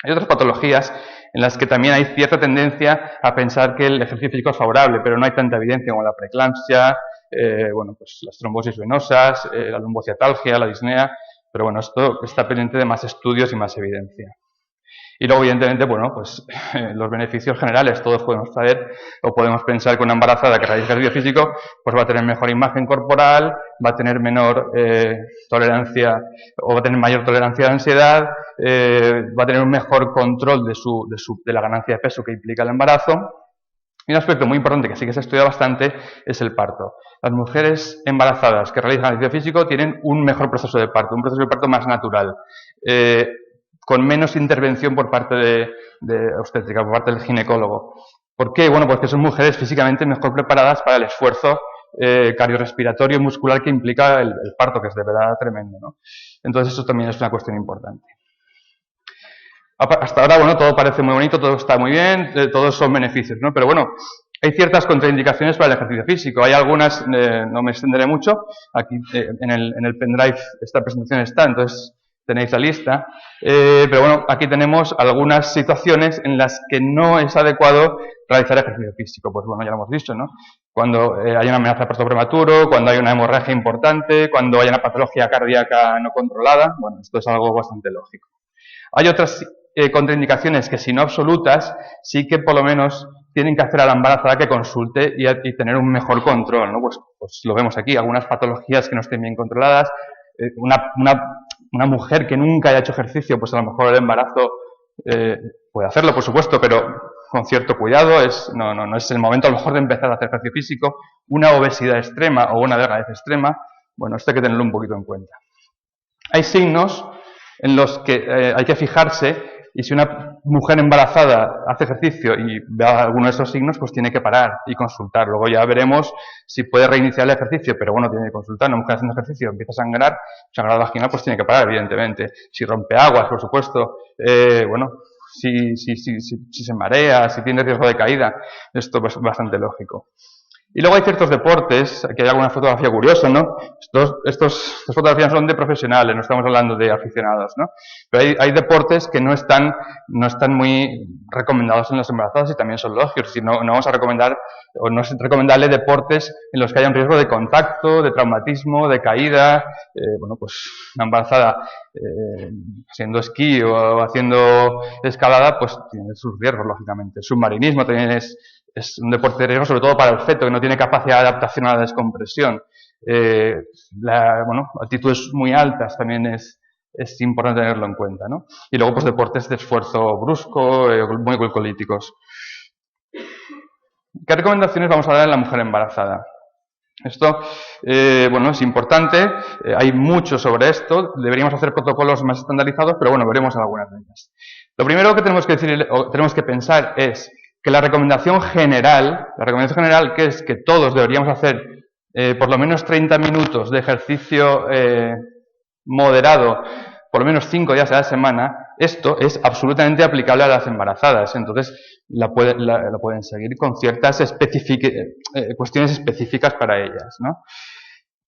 Hay otras patologías en las que también hay cierta tendencia a pensar que el ejercicio físico es favorable, pero no hay tanta evidencia como la preeclampsia, pues las trombosis venosas, la lumbociatalgia, la disnea, pero bueno, esto está pendiente de más estudios y más evidencia. Y luego, evidentemente, pues los beneficios generales, todos podemos saber o podemos pensar que una embarazada que realiza ejercicio físico pues va a tener mejor imagen corporal, va a tener menor tolerancia o va a tener mayor tolerancia a la ansiedad, va a tener un mejor control de la ganancia de peso que implica el embarazo. Y un aspecto muy importante que sí que se estudia bastante es el parto. Las mujeres embarazadas que realizan ejercicio físico tienen un mejor proceso de parto, un proceso de parto más natural, con menos intervención por parte de obstétrica, por parte del ginecólogo. ¿Por qué? Bueno, porque son mujeres físicamente mejor preparadas para el esfuerzo cardiorrespiratorio y muscular que implica el parto, que es de verdad tremendo, ¿no? Entonces eso también es una cuestión importante. Hasta ahora, bueno, todo parece muy bonito, todo está muy bien, todos son beneficios, ¿no? Pero bueno, hay ciertas contraindicaciones para el ejercicio físico. Hay algunas, no me extenderé mucho, aquí en el pendrive esta presentación está, entonces tenéis la lista, pero bueno, aquí tenemos algunas situaciones en las que no es adecuado realizar ejercicio físico. Pues bueno, ya lo hemos dicho, ¿no? Cuando hay una amenaza de parto prematuro, cuando hay una hemorragia importante, cuando hay una patología cardíaca no controlada, bueno, esto es algo bastante lógico. Hay otras contraindicaciones que, si no absolutas, sí que por lo menos tienen que hacer a la embarazada que consulte y tener un mejor control, ¿no? Pues lo vemos aquí, algunas patologías que no estén bien controladas, una mujer que nunca haya hecho ejercicio, pues a lo mejor el embarazo puede hacerlo, por supuesto, pero con cierto cuidado, no es el momento a lo mejor de empezar a hacer ejercicio físico. Una obesidad extrema o una delgadez extrema, Bueno, esto hay que tenerlo un poquito en cuenta. Hay signos en los que hay que fijarse, y si una mujer embarazada hace ejercicio y ve alguno de esos signos, pues tiene que parar y consultar. Luego ya veremos si puede reiniciar el ejercicio, pero bueno, tiene que consultar. Una mujer haciendo ejercicio empieza a sangrar, sangrado vaginal, pues tiene que parar, evidentemente. Si rompe aguas, por supuesto, bueno, si se marea, si tiene riesgo de caída, esto es bastante lógico. Y luego hay ciertos deportes, aquí hay alguna fotografía curiosa, ¿no? Estas fotografías son de profesionales, no estamos hablando de aficionados, ¿no? Pero hay deportes que no están muy recomendados en las embarazadas y también son lógicos, es decir, no vamos a recomendar, o no es recomendable deportes en los que haya un riesgo de contacto, de traumatismo, de caída. Bueno, pues una embarazada haciendo esquí o haciendo escalada, pues tiene sus riesgos, lógicamente. El submarinismo también es un deporte de riesgo, sobre todo para el feto, que no tiene capacidad de adaptación a la descompresión. Bueno, altitudes muy altas también es importante tenerlo en cuenta, ¿no? Y luego, pues, deportes de esfuerzo brusco, muy glucolíticos. ¿Qué recomendaciones vamos a dar en la mujer embarazada? Esto, bueno, es importante, hay mucho sobre esto, deberíamos hacer protocolos más estandarizados, pero bueno, veremos algunas de ellas. Lo primero que tenemos que decir, o tenemos que pensar es que la recomendación general, que es que todos deberíamos hacer por lo menos 30 minutos de ejercicio moderado, por lo menos 5 días a la semana, esto es absolutamente aplicable a las embarazadas. Entonces, la pueden seguir con ciertas cuestiones específicas para ellas, ¿no?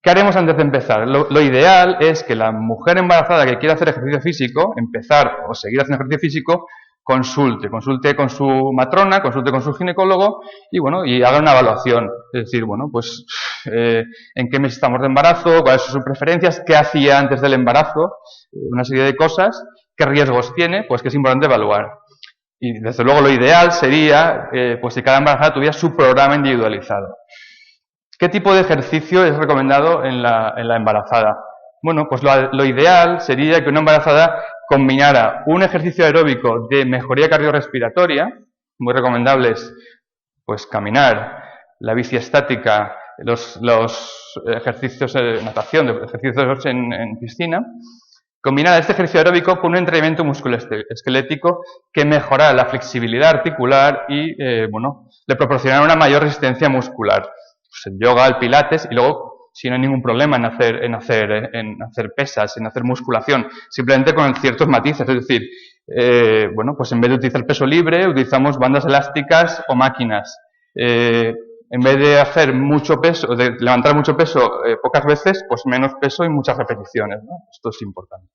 ¿Qué haremos antes de empezar? Lo ideal es que la mujer embarazada que quiera hacer ejercicio físico, empezar o seguir haciendo ejercicio físico, consulte con su matrona, consulte con su ginecólogo y, bueno, y haga una evaluación. Es decir, bueno, pues, en qué mes estamos de embarazo, cuáles son sus preferencias, qué hacía antes del embarazo, una serie de cosas, qué riesgos tiene, pues que es importante evaluar. Y, desde luego, lo ideal sería, pues, si cada embarazada tuviera su programa individualizado. ¿Qué tipo de ejercicio es recomendado en la embarazada? Bueno, pues lo ideal sería que una embarazada combinara un ejercicio aeróbico de mejoría cardiorrespiratoria, muy recomendables, pues caminar, la bici estática, los ejercicios de natación, ejercicios en piscina, combinar este ejercicio aeróbico con un entrenamiento musculoesquelético que mejorara la flexibilidad articular y, bueno, le proporcionara una mayor resistencia muscular. Pues el yoga, el pilates, y luego, si no hay ningún problema en hacer pesas, en hacer musculación, simplemente con ciertos matices, es decir, bueno, pues en vez de utilizar peso libre, utilizamos bandas elásticas o máquinas. En vez de hacer mucho peso, de levantar mucho peso pocas veces, pues menos peso y muchas repeticiones, ¿no? Esto es importante.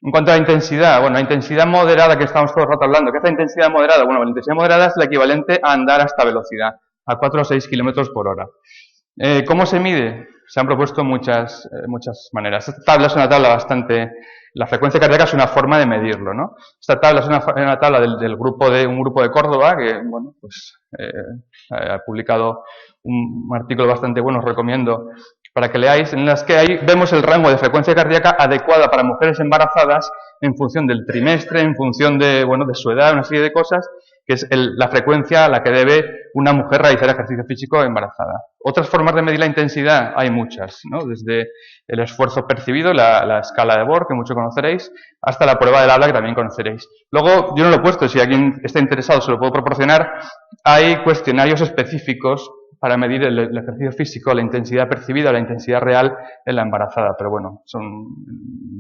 En cuanto a la intensidad, bueno, la intensidad moderada que estamos todo el rato hablando, ¿qué es la intensidad moderada? Bueno, la intensidad moderada es la equivalente a andar a esta velocidad, a 4 o 6 kilómetros por hora. ¿Cómo se mide? Se han propuesto muchas maneras. Esta tabla es una tabla bastante... La frecuencia cardíaca es una forma de medirlo, ¿no? Esta tabla es una tabla un grupo de Córdoba que, bueno, pues ha publicado un artículo bastante bueno, os recomiendo para que leáis, en las que ahí vemos el rango de frecuencia cardíaca adecuada para mujeres embarazadas en función del trimestre, en función de, bueno, de su edad, una serie de cosas, que es la frecuencia a la que debe una mujer realizar ejercicio físico embarazada. Otras formas de medir la intensidad hay muchas, ¿no? Desde el esfuerzo percibido, la escala de Borg, que mucho conoceréis, hasta la prueba del habla, que también conoceréis. Luego, yo no lo he puesto, si alguien está interesado se lo puedo proporcionar, hay cuestionarios específicos para medir el ejercicio físico, la intensidad percibida, la intensidad real en la embarazada. Pero bueno,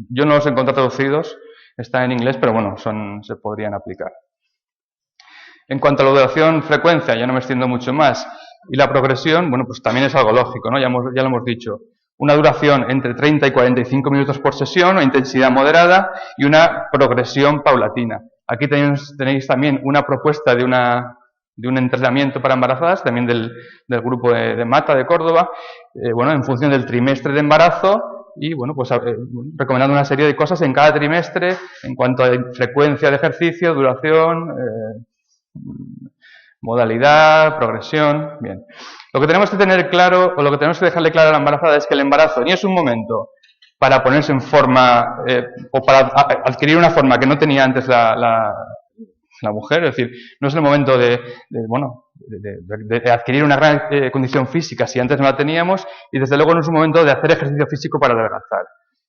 yo no los he encontrado traducidos, están en inglés, pero bueno, se podrían aplicar. En cuanto a la duración, frecuencia, ya no me extiendo mucho más. Y la progresión, bueno, pues también es algo lógico, ¿no? Ya lo hemos dicho. Una duración entre 30 y 45 minutos por sesión, una intensidad moderada y una progresión paulatina. Aquí tenéis también una propuesta de un entrenamiento para embarazadas, también del grupo de Mata de Córdoba, bueno, en función del trimestre de embarazo y, bueno, pues recomendando una serie de cosas en cada trimestre en cuanto a frecuencia de ejercicio, duración, modalidad, progresión. Bien. Lo que tenemos que tener claro, o lo que tenemos que dejarle claro a la embarazada es que el embarazo ni es un momento para ponerse en forma o para adquirir una forma que no tenía antes la mujer, es decir, no es el momento de bueno, de adquirir una gran condición física si antes no la teníamos, y desde luego no es un momento de hacer ejercicio físico para adelgazar.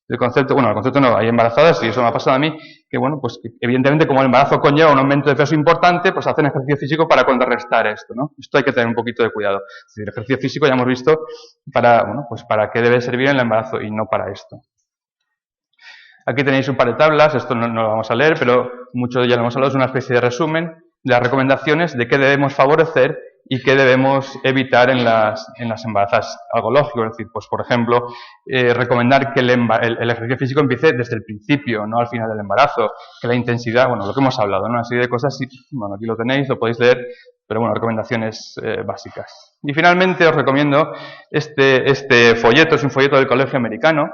El concepto no, hay embarazadas, y eso me ha pasado a mí, que bueno, pues evidentemente como el embarazo conlleva un aumento de peso importante, pues hacen ejercicio físico para contrarrestar esto, ¿no? Esto hay que tener un poquito de cuidado. Es decir, el ejercicio físico ya hemos visto para qué debe servir en el embarazo y no para esto. Aquí tenéis un par de tablas, esto no lo vamos a leer, pero mucho ya lo hemos hablado, es una especie de resumen de las recomendaciones de qué debemos favorecer y qué debemos evitar en las embarazadas. Algo lógico, es decir, pues por ejemplo, recomendar que el ejercicio físico empiece desde el principio, no al final del embarazo, que la intensidad, bueno, lo que hemos hablado, ¿no? Una serie de cosas, bueno, aquí lo tenéis, lo podéis leer, pero bueno, recomendaciones básicas. Y finalmente os recomiendo este folleto, es un folleto del Colegio Americano.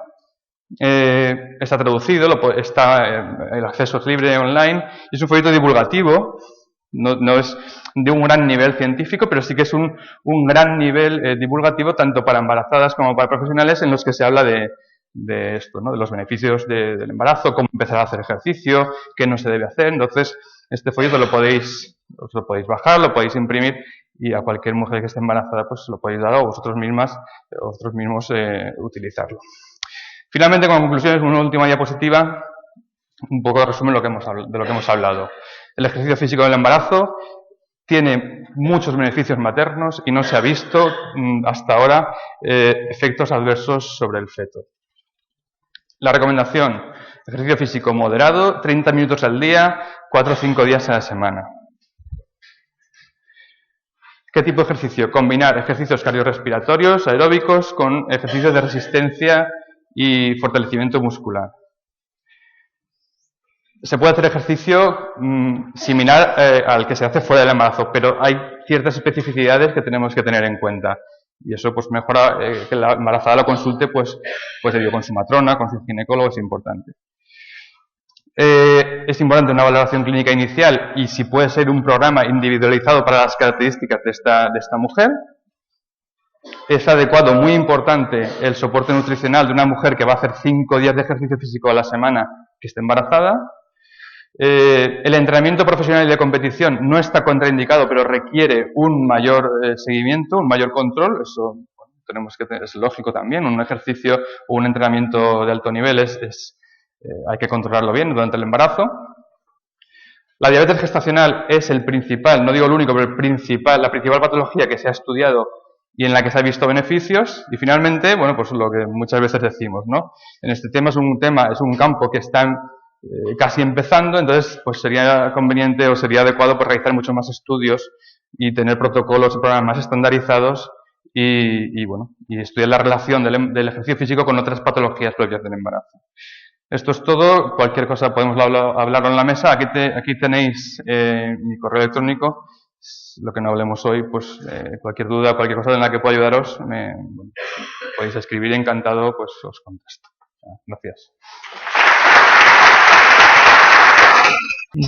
Está traducido, el acceso es libre online, y es un folleto divulgativo. No es de un gran nivel científico, pero sí que es un gran nivel divulgativo tanto para embarazadas como para profesionales, en los que se habla de esto, ¿no? De los beneficios del embarazo, cómo empezar a hacer ejercicio, qué no se debe hacer. Entonces, este folleto os lo podéis bajar, lo podéis imprimir, y a cualquier mujer que esté embarazada pues lo podéis dar, o vosotros mismos utilizarlo. Finalmente, como conclusiones, una última diapositiva, un poco de resumen de lo que hemos hablado. El ejercicio físico del embarazo tiene muchos beneficios maternos y no se ha visto hasta ahora efectos adversos sobre el feto. La recomendación: ejercicio físico moderado, 30 minutos al día, 4 o 5 días a la semana. ¿Qué tipo de ejercicio? Combinar ejercicios cardiorrespiratorios, aeróbicos, con ejercicios de resistencia y fortalecimiento muscular. Se puede hacer ejercicio similar al que se hace fuera del embarazo, pero hay ciertas especificidades que tenemos que tener en cuenta. Y eso pues mejora que la embarazada lo consulte pues con su matrona, con su ginecólogo, es importante. Es importante una valoración clínica inicial, y si puede ser un programa individualizado para las características de esta mujer. Es adecuado, muy importante, el soporte nutricional de una mujer que va a hacer 5 días de ejercicio físico a la semana que esté embarazada. El entrenamiento profesional y de competición no está contraindicado, pero requiere un mayor seguimiento, un mayor control. Eso es lógico también. Un ejercicio o un entrenamiento de alto nivel hay que controlarlo bien durante el embarazo. La diabetes gestacional es el principal, no digo el único, pero la principal patología que se ha estudiado y en la que se ha visto beneficios. Y finalmente, bueno, pues lo que muchas veces decimos, ¿no? En este tema es un campo que está casi empezando, entonces pues sería conveniente o sería adecuado pues realizar muchos más estudios y tener protocolos y programas más estandarizados y estudiar la relación del ejercicio físico con otras patologías propias del embarazo. Esto es todo. Cualquier cosa podemos hablarlo en la mesa. Aquí tenéis mi correo electrónico. Lo que no hablemos hoy, pues cualquier duda, cualquier cosa en la que pueda ayudaros, podéis escribir, encantado, pues os contesto. Gracias.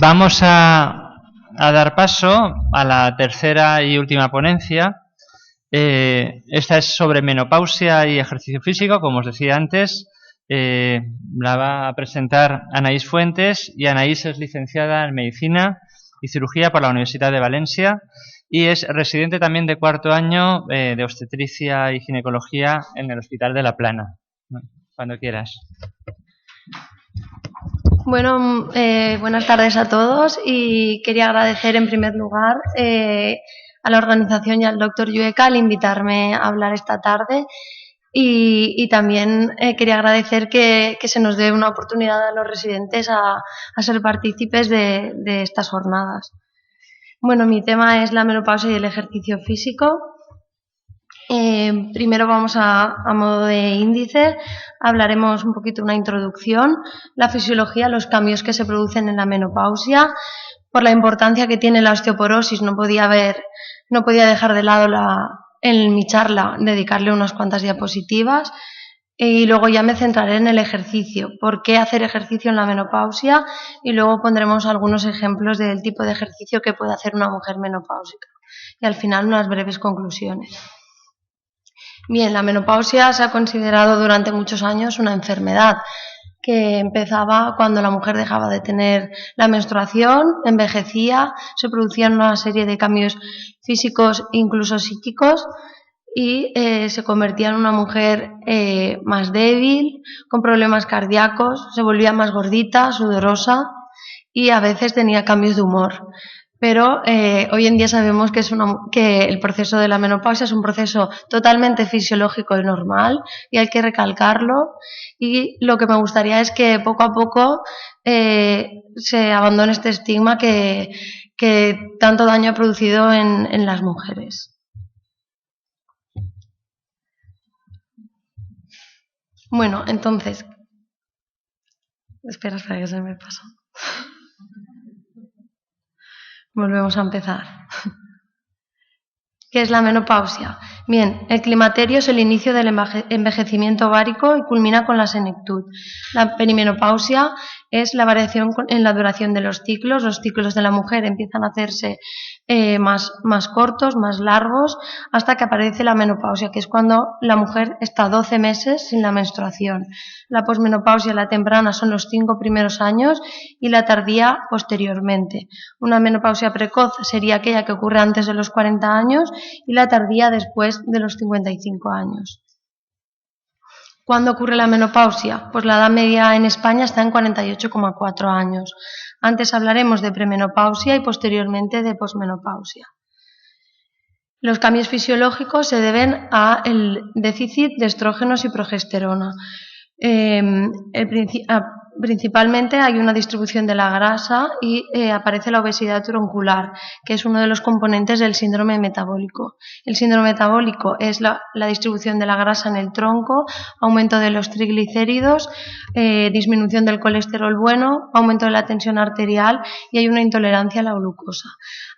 Vamos a dar paso a la tercera y última ponencia. Esta es sobre menopausia y ejercicio físico, como os decía antes. La va a presentar Anaís Fuentes, y Anaís es licenciada en Medicina y Cirugía por la Universidad de Valencia y es residente también de 4º año de Obstetricia y Ginecología en el Hospital de La Plana. Cuando quieras. Bueno, buenas tardes a todos, y quería agradecer en primer lugar a la organización y al doctor Llueca al invitarme a hablar esta tarde, y también quería agradecer que se nos dé una oportunidad a los residentes a ser partícipes de estas jornadas. Bueno, mi tema es la menopausia y el ejercicio físico. Primero vamos a modo de índice, hablaremos un poquito una introducción, la fisiología, los cambios que se producen en la menopausia, por la importancia que tiene la osteoporosis. No podía dejar de lado en mi charla dedicarle unas cuantas diapositivas, y luego ya me centraré en el ejercicio, por qué hacer ejercicio en la menopausia, y luego pondremos algunos ejemplos del tipo de ejercicio que puede hacer una mujer menopáusica, y al final unas breves conclusiones. Bien, la menopausia se ha considerado durante muchos años una enfermedad que empezaba cuando la mujer dejaba de tener la menstruación, envejecía, se producían una serie de cambios físicos, incluso psíquicos, y se convertía en una mujer más débil, con problemas cardíacos, se volvía más gordita, sudorosa y a veces tenía cambios de humor. Pero hoy en día sabemos que el proceso de la menopausia es un proceso totalmente fisiológico y normal, y hay que recalcarlo. Y lo que me gustaría es que poco a poco se abandone este estigma que tanto daño ha producido en las mujeres. Bueno, entonces, espera que se me pasó. Volvemos a empezar. ¿Qué es la menopausia? Bien, el climaterio es el inicio del envejecimiento ovárico y culmina con la senectud. La perimenopausia es la variación en la duración de los ciclos. Los ciclos de la mujer empiezan a hacerse más cortos, más largos, hasta que aparece la menopausia, que es cuando la mujer está 12 meses sin la menstruación. La posmenopausia, la temprana, son los 5 primeros años y la tardía posteriormente. Una menopausia precoz sería aquella que ocurre antes de los 40 años y la tardía después de los 55 años. ¿Cuándo ocurre la menopausia? Pues la edad media en España está en 48,4 años. Antes hablaremos de premenopausia y posteriormente de posmenopausia. Los cambios fisiológicos se deben al déficit de estrógenos y progesterona. Principalmente hay una distribución de la grasa y aparece la obesidad troncular, que es uno de los componentes del síndrome metabólico. El síndrome metabólico es la distribución de la grasa en el tronco, aumento de los triglicéridos, disminución del colesterol bueno, aumento de la tensión arterial y hay una intolerancia a la glucosa.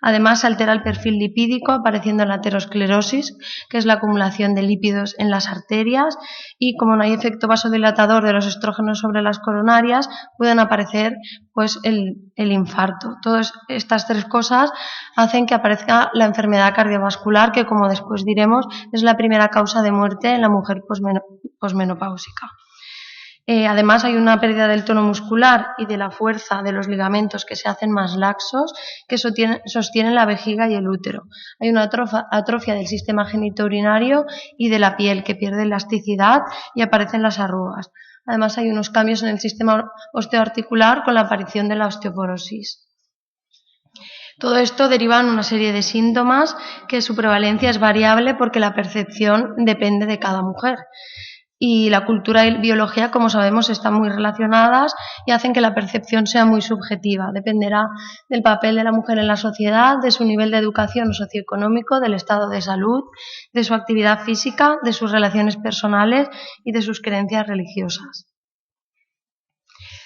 Además, se altera el perfil lipídico, apareciendo la aterosclerosis, que es la acumulación de lípidos en las arterias, y como no hay efecto vasodilatador de los estrógenos sobre las coronarias, pueden aparecer pues el infarto. Todas estas tres cosas hacen que aparezca la enfermedad cardiovascular, que, como después diremos, es la primera causa de muerte en la mujer posmenopáusica. Además, hay una pérdida del tono muscular y de la fuerza de los ligamentos, que se hacen más laxos, que sostienen la vejiga y el útero. Hay una atrofia del sistema genitourinario y de la piel, que pierde elasticidad y aparecen las arrugas. Además, hay unos cambios en el sistema osteoarticular con la aparición de la osteoporosis. Todo esto deriva en una serie de síntomas que su prevalencia es variable porque la percepción depende de cada mujer. Y la cultura y biología, como sabemos, están muy relacionadas y hacen que la percepción sea muy subjetiva. Dependerá del papel de la mujer en la sociedad, de su nivel de educación socioeconómico, del estado de salud, de su actividad física, de sus relaciones personales y de sus creencias religiosas.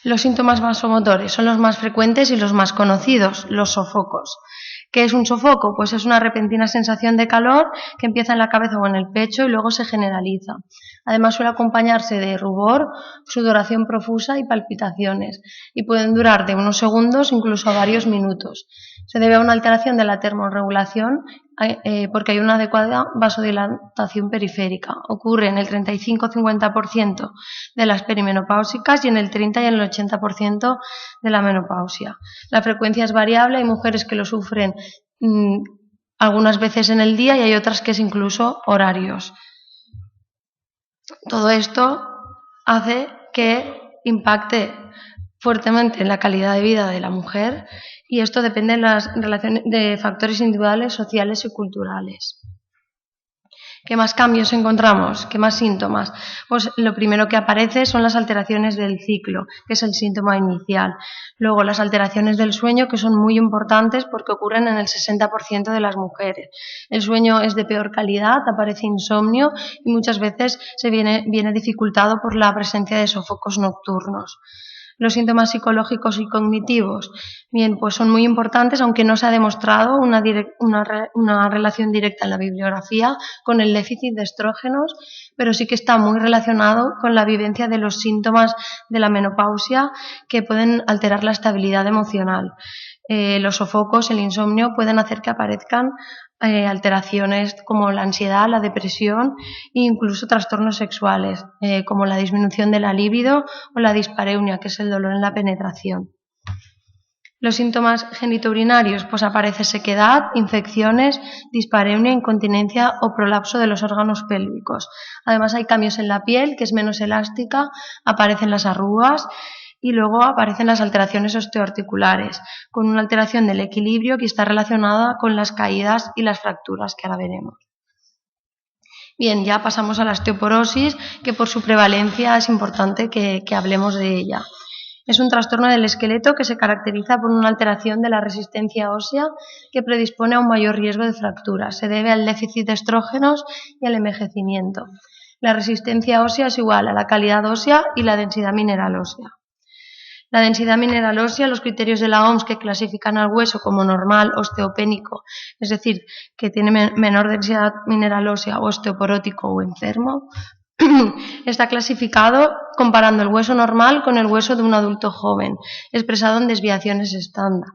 Los síntomas vasomotores son los más frecuentes y los más conocidos, los sofocos. ¿Qué es un sofoco? Pues es una repentina sensación de calor que empieza en la cabeza o en el pecho y luego se generaliza. Además, suele acompañarse de rubor, sudoración profusa y palpitaciones, y pueden durar de unos segundos incluso a varios minutos. Se debe a una alteración de la termorregulación porque hay una adecuada vasodilatación periférica. Ocurre en el 35-50% de las perimenopáusicas y en el 30 y en el 80% de la menopausia. La frecuencia es variable, hay mujeres que lo sufren algunas veces en el día y hay otras que es incluso horarios. Todo esto hace que impacte fuertemente en la calidad de vida de la mujer, y esto depende de factores individuales, sociales y culturales. ¿Qué más cambios encontramos? ¿Qué más síntomas? Pues lo primero que aparece son las alteraciones del ciclo, que es el síntoma inicial. Luego las alteraciones del sueño, que son muy importantes porque ocurren en el 60% de las mujeres. El sueño es de peor calidad, aparece insomnio y muchas veces viene dificultado por la presencia de sofocos nocturnos. Los síntomas psicológicos y cognitivos, bien, pues son muy importantes, aunque no se ha demostrado una relación directa en la bibliografía con el déficit de estrógenos, pero sí que está muy relacionado con la vivencia de los síntomas de la menopausia, que pueden alterar la estabilidad emocional. Los sofocos, el insomnio pueden hacer que aparezcan alteraciones como la ansiedad, la depresión e incluso trastornos sexuales, como la disminución de la libido o la dispareunia, que es el dolor en la penetración. Los síntomas genitourinarios, pues aparece sequedad, infecciones, dispareunia, incontinencia o prolapso de los órganos pélvicos. Además hay cambios en la piel, que es menos elástica, aparecen las arrugas y luego aparecen las alteraciones osteoarticulares, con una alteración del equilibrio que está relacionada con las caídas y las fracturas, que ahora veremos. Bien, ya pasamos a la osteoporosis, que por su prevalencia es importante que hablemos de ella. Es un trastorno del esqueleto que se caracteriza por una alteración de la resistencia ósea que predispone a un mayor riesgo de fracturas. Se debe al déficit de estrógenos y al envejecimiento. La resistencia ósea es igual a la calidad ósea y la densidad mineral ósea. La densidad mineral ósea, los criterios de la OMS que clasifican al hueso como normal, osteopénico, es decir, que tiene menor densidad mineral ósea, osteoporótico o enfermo, está clasificado comparando el hueso normal con el hueso de un adulto joven, expresado en desviaciones estándar.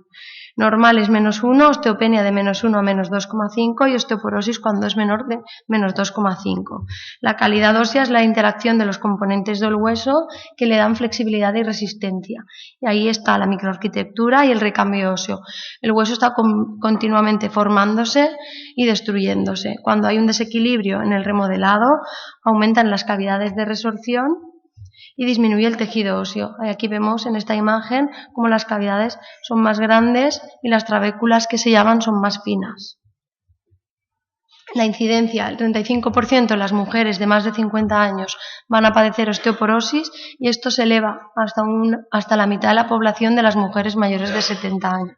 Normal es -1, osteopenia de -1 a -2,5 y osteoporosis cuando es menor de -2,5. La calidad ósea es la interacción de los componentes del hueso que le dan flexibilidad y resistencia. Y ahí está la microarquitectura y el recambio óseo. El hueso está continuamente formándose y destruyéndose. Cuando hay un desequilibrio en el remodelado, aumentan las cavidades de resorción y disminuye el tejido óseo. Aquí vemos en esta imagen cómo las cavidades son más grandes y las trabéculas que se llaman son más finas. La incidencia, el 35% de las mujeres de más de 50 años van a padecer osteoporosis y esto se eleva hasta la mitad de la población de las mujeres mayores de 70 años.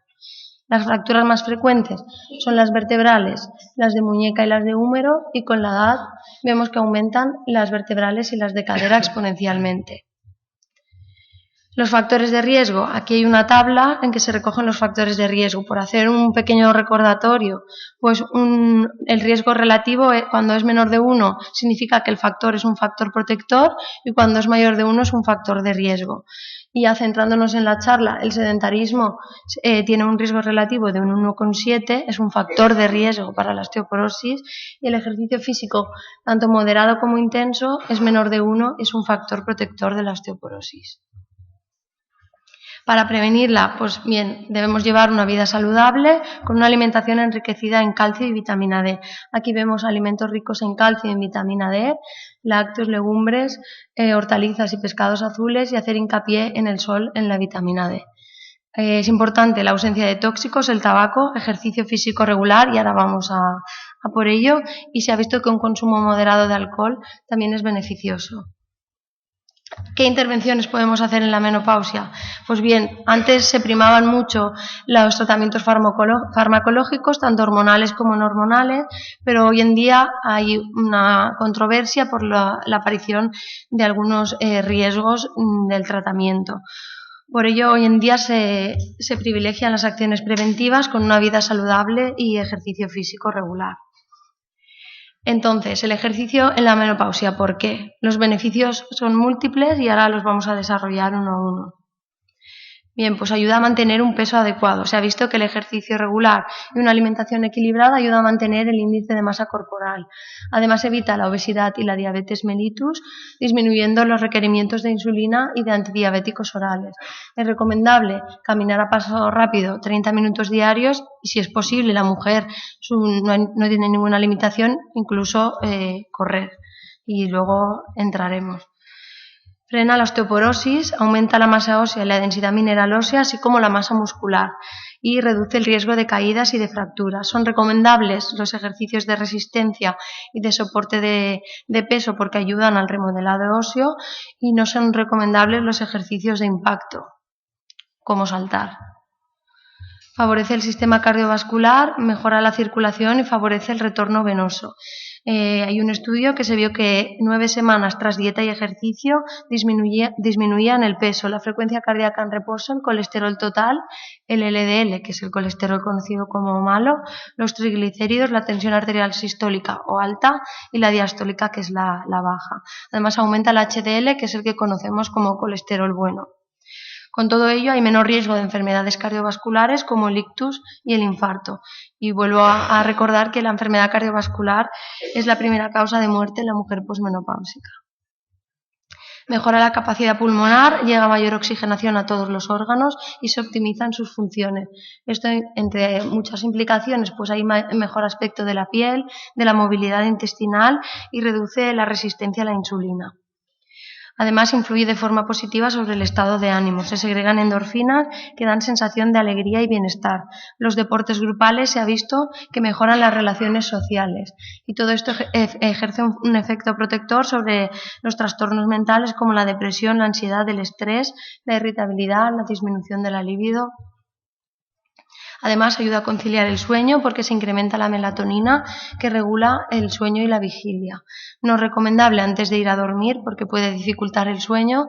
Las fracturas más frecuentes son las vertebrales, las de muñeca y las de húmero, y con la edad vemos que aumentan las vertebrales y las de cadera exponencialmente. Los factores de riesgo. Aquí hay una tabla en que se recogen los factores de riesgo. Por hacer un pequeño recordatorio, pues el riesgo relativo, cuando es menor de 1, significa que el factor es un factor protector y cuando es mayor de 1 es un factor de riesgo. Y ya centrándonos en la charla, el sedentarismo tiene un riesgo relativo de un 1,7, es un factor de riesgo para la osteoporosis, y el ejercicio físico, tanto moderado como intenso, es menor de 1, es un factor protector de la osteoporosis. Para prevenirla, pues bien, debemos llevar una vida saludable con una alimentación enriquecida en calcio y vitamina D. Aquí vemos alimentos ricos en calcio y en vitamina D, lácteos, legumbres, hortalizas y pescados azules, y hacer hincapié en el sol, en la vitamina D. Es importante la ausencia de tóxicos, el tabaco, ejercicio físico regular, y ahora vamos a por ello, y se ha visto que un consumo moderado de alcohol también es beneficioso. ¿Qué intervenciones podemos hacer en la menopausia? Pues bien, antes se primaban mucho los tratamientos farmacológicos, tanto hormonales como no hormonales, pero hoy en día hay una controversia por la aparición de algunos riesgos del tratamiento. Por ello, hoy en día se privilegian las acciones preventivas con una vida saludable y ejercicio físico regular. Entonces, el ejercicio en la menopausia, ¿por qué? Los beneficios son múltiples y ahora los vamos a desarrollar uno a uno. Bien, pues ayuda a mantener un peso adecuado. Se ha visto que el ejercicio regular y una alimentación equilibrada ayuda a mantener el índice de masa corporal. Además, evita la obesidad y la diabetes mellitus, disminuyendo los requerimientos de insulina y de antidiabéticos orales. Es recomendable caminar a paso rápido 30 minutos diarios y, si es posible, la mujer no tiene ninguna limitación, incluso correr. Y luego entraremos. Frena la osteoporosis, aumenta la masa ósea y la densidad mineral ósea, así como la masa muscular, y reduce el riesgo de caídas y de fracturas. Son recomendables los ejercicios de resistencia y de soporte de peso porque ayudan al remodelado óseo, y no son recomendables los ejercicios de impacto, como saltar. Favorece el sistema cardiovascular, mejora la circulación y favorece el retorno venoso. Hay un estudio que se vio que 9 semanas tras dieta y ejercicio disminuían el peso, la frecuencia cardíaca en reposo, el colesterol total, el LDL, que es el colesterol conocido como malo, los triglicéridos, la tensión arterial sistólica o alta y la diastólica, que es la baja. Además, aumenta el HDL, que es el que conocemos como colesterol bueno. Con todo ello hay menor riesgo de enfermedades cardiovasculares como el ictus y el infarto. Y vuelvo a recordar que la enfermedad cardiovascular es la primera causa de muerte en la mujer posmenopáusica. Mejora la capacidad pulmonar, llega mayor oxigenación a todos los órganos y se optimizan sus funciones. Esto, entre muchas implicaciones, pues hay mejor aspecto de la piel, de la movilidad intestinal y reduce la resistencia a la insulina. Además, influye de forma positiva sobre el estado de ánimo. Se segregan endorfinas que dan sensación de alegría y bienestar. Los deportes grupales se ha visto que mejoran las relaciones sociales. Y todo esto ejerce un efecto protector sobre los trastornos mentales como la depresión, la ansiedad, el estrés, la irritabilidad, la disminución de la libido. Además, ayuda a conciliar el sueño porque se incrementa la melatonina que regula el sueño y la vigilia. No es recomendable antes de ir a dormir porque puede dificultar el sueño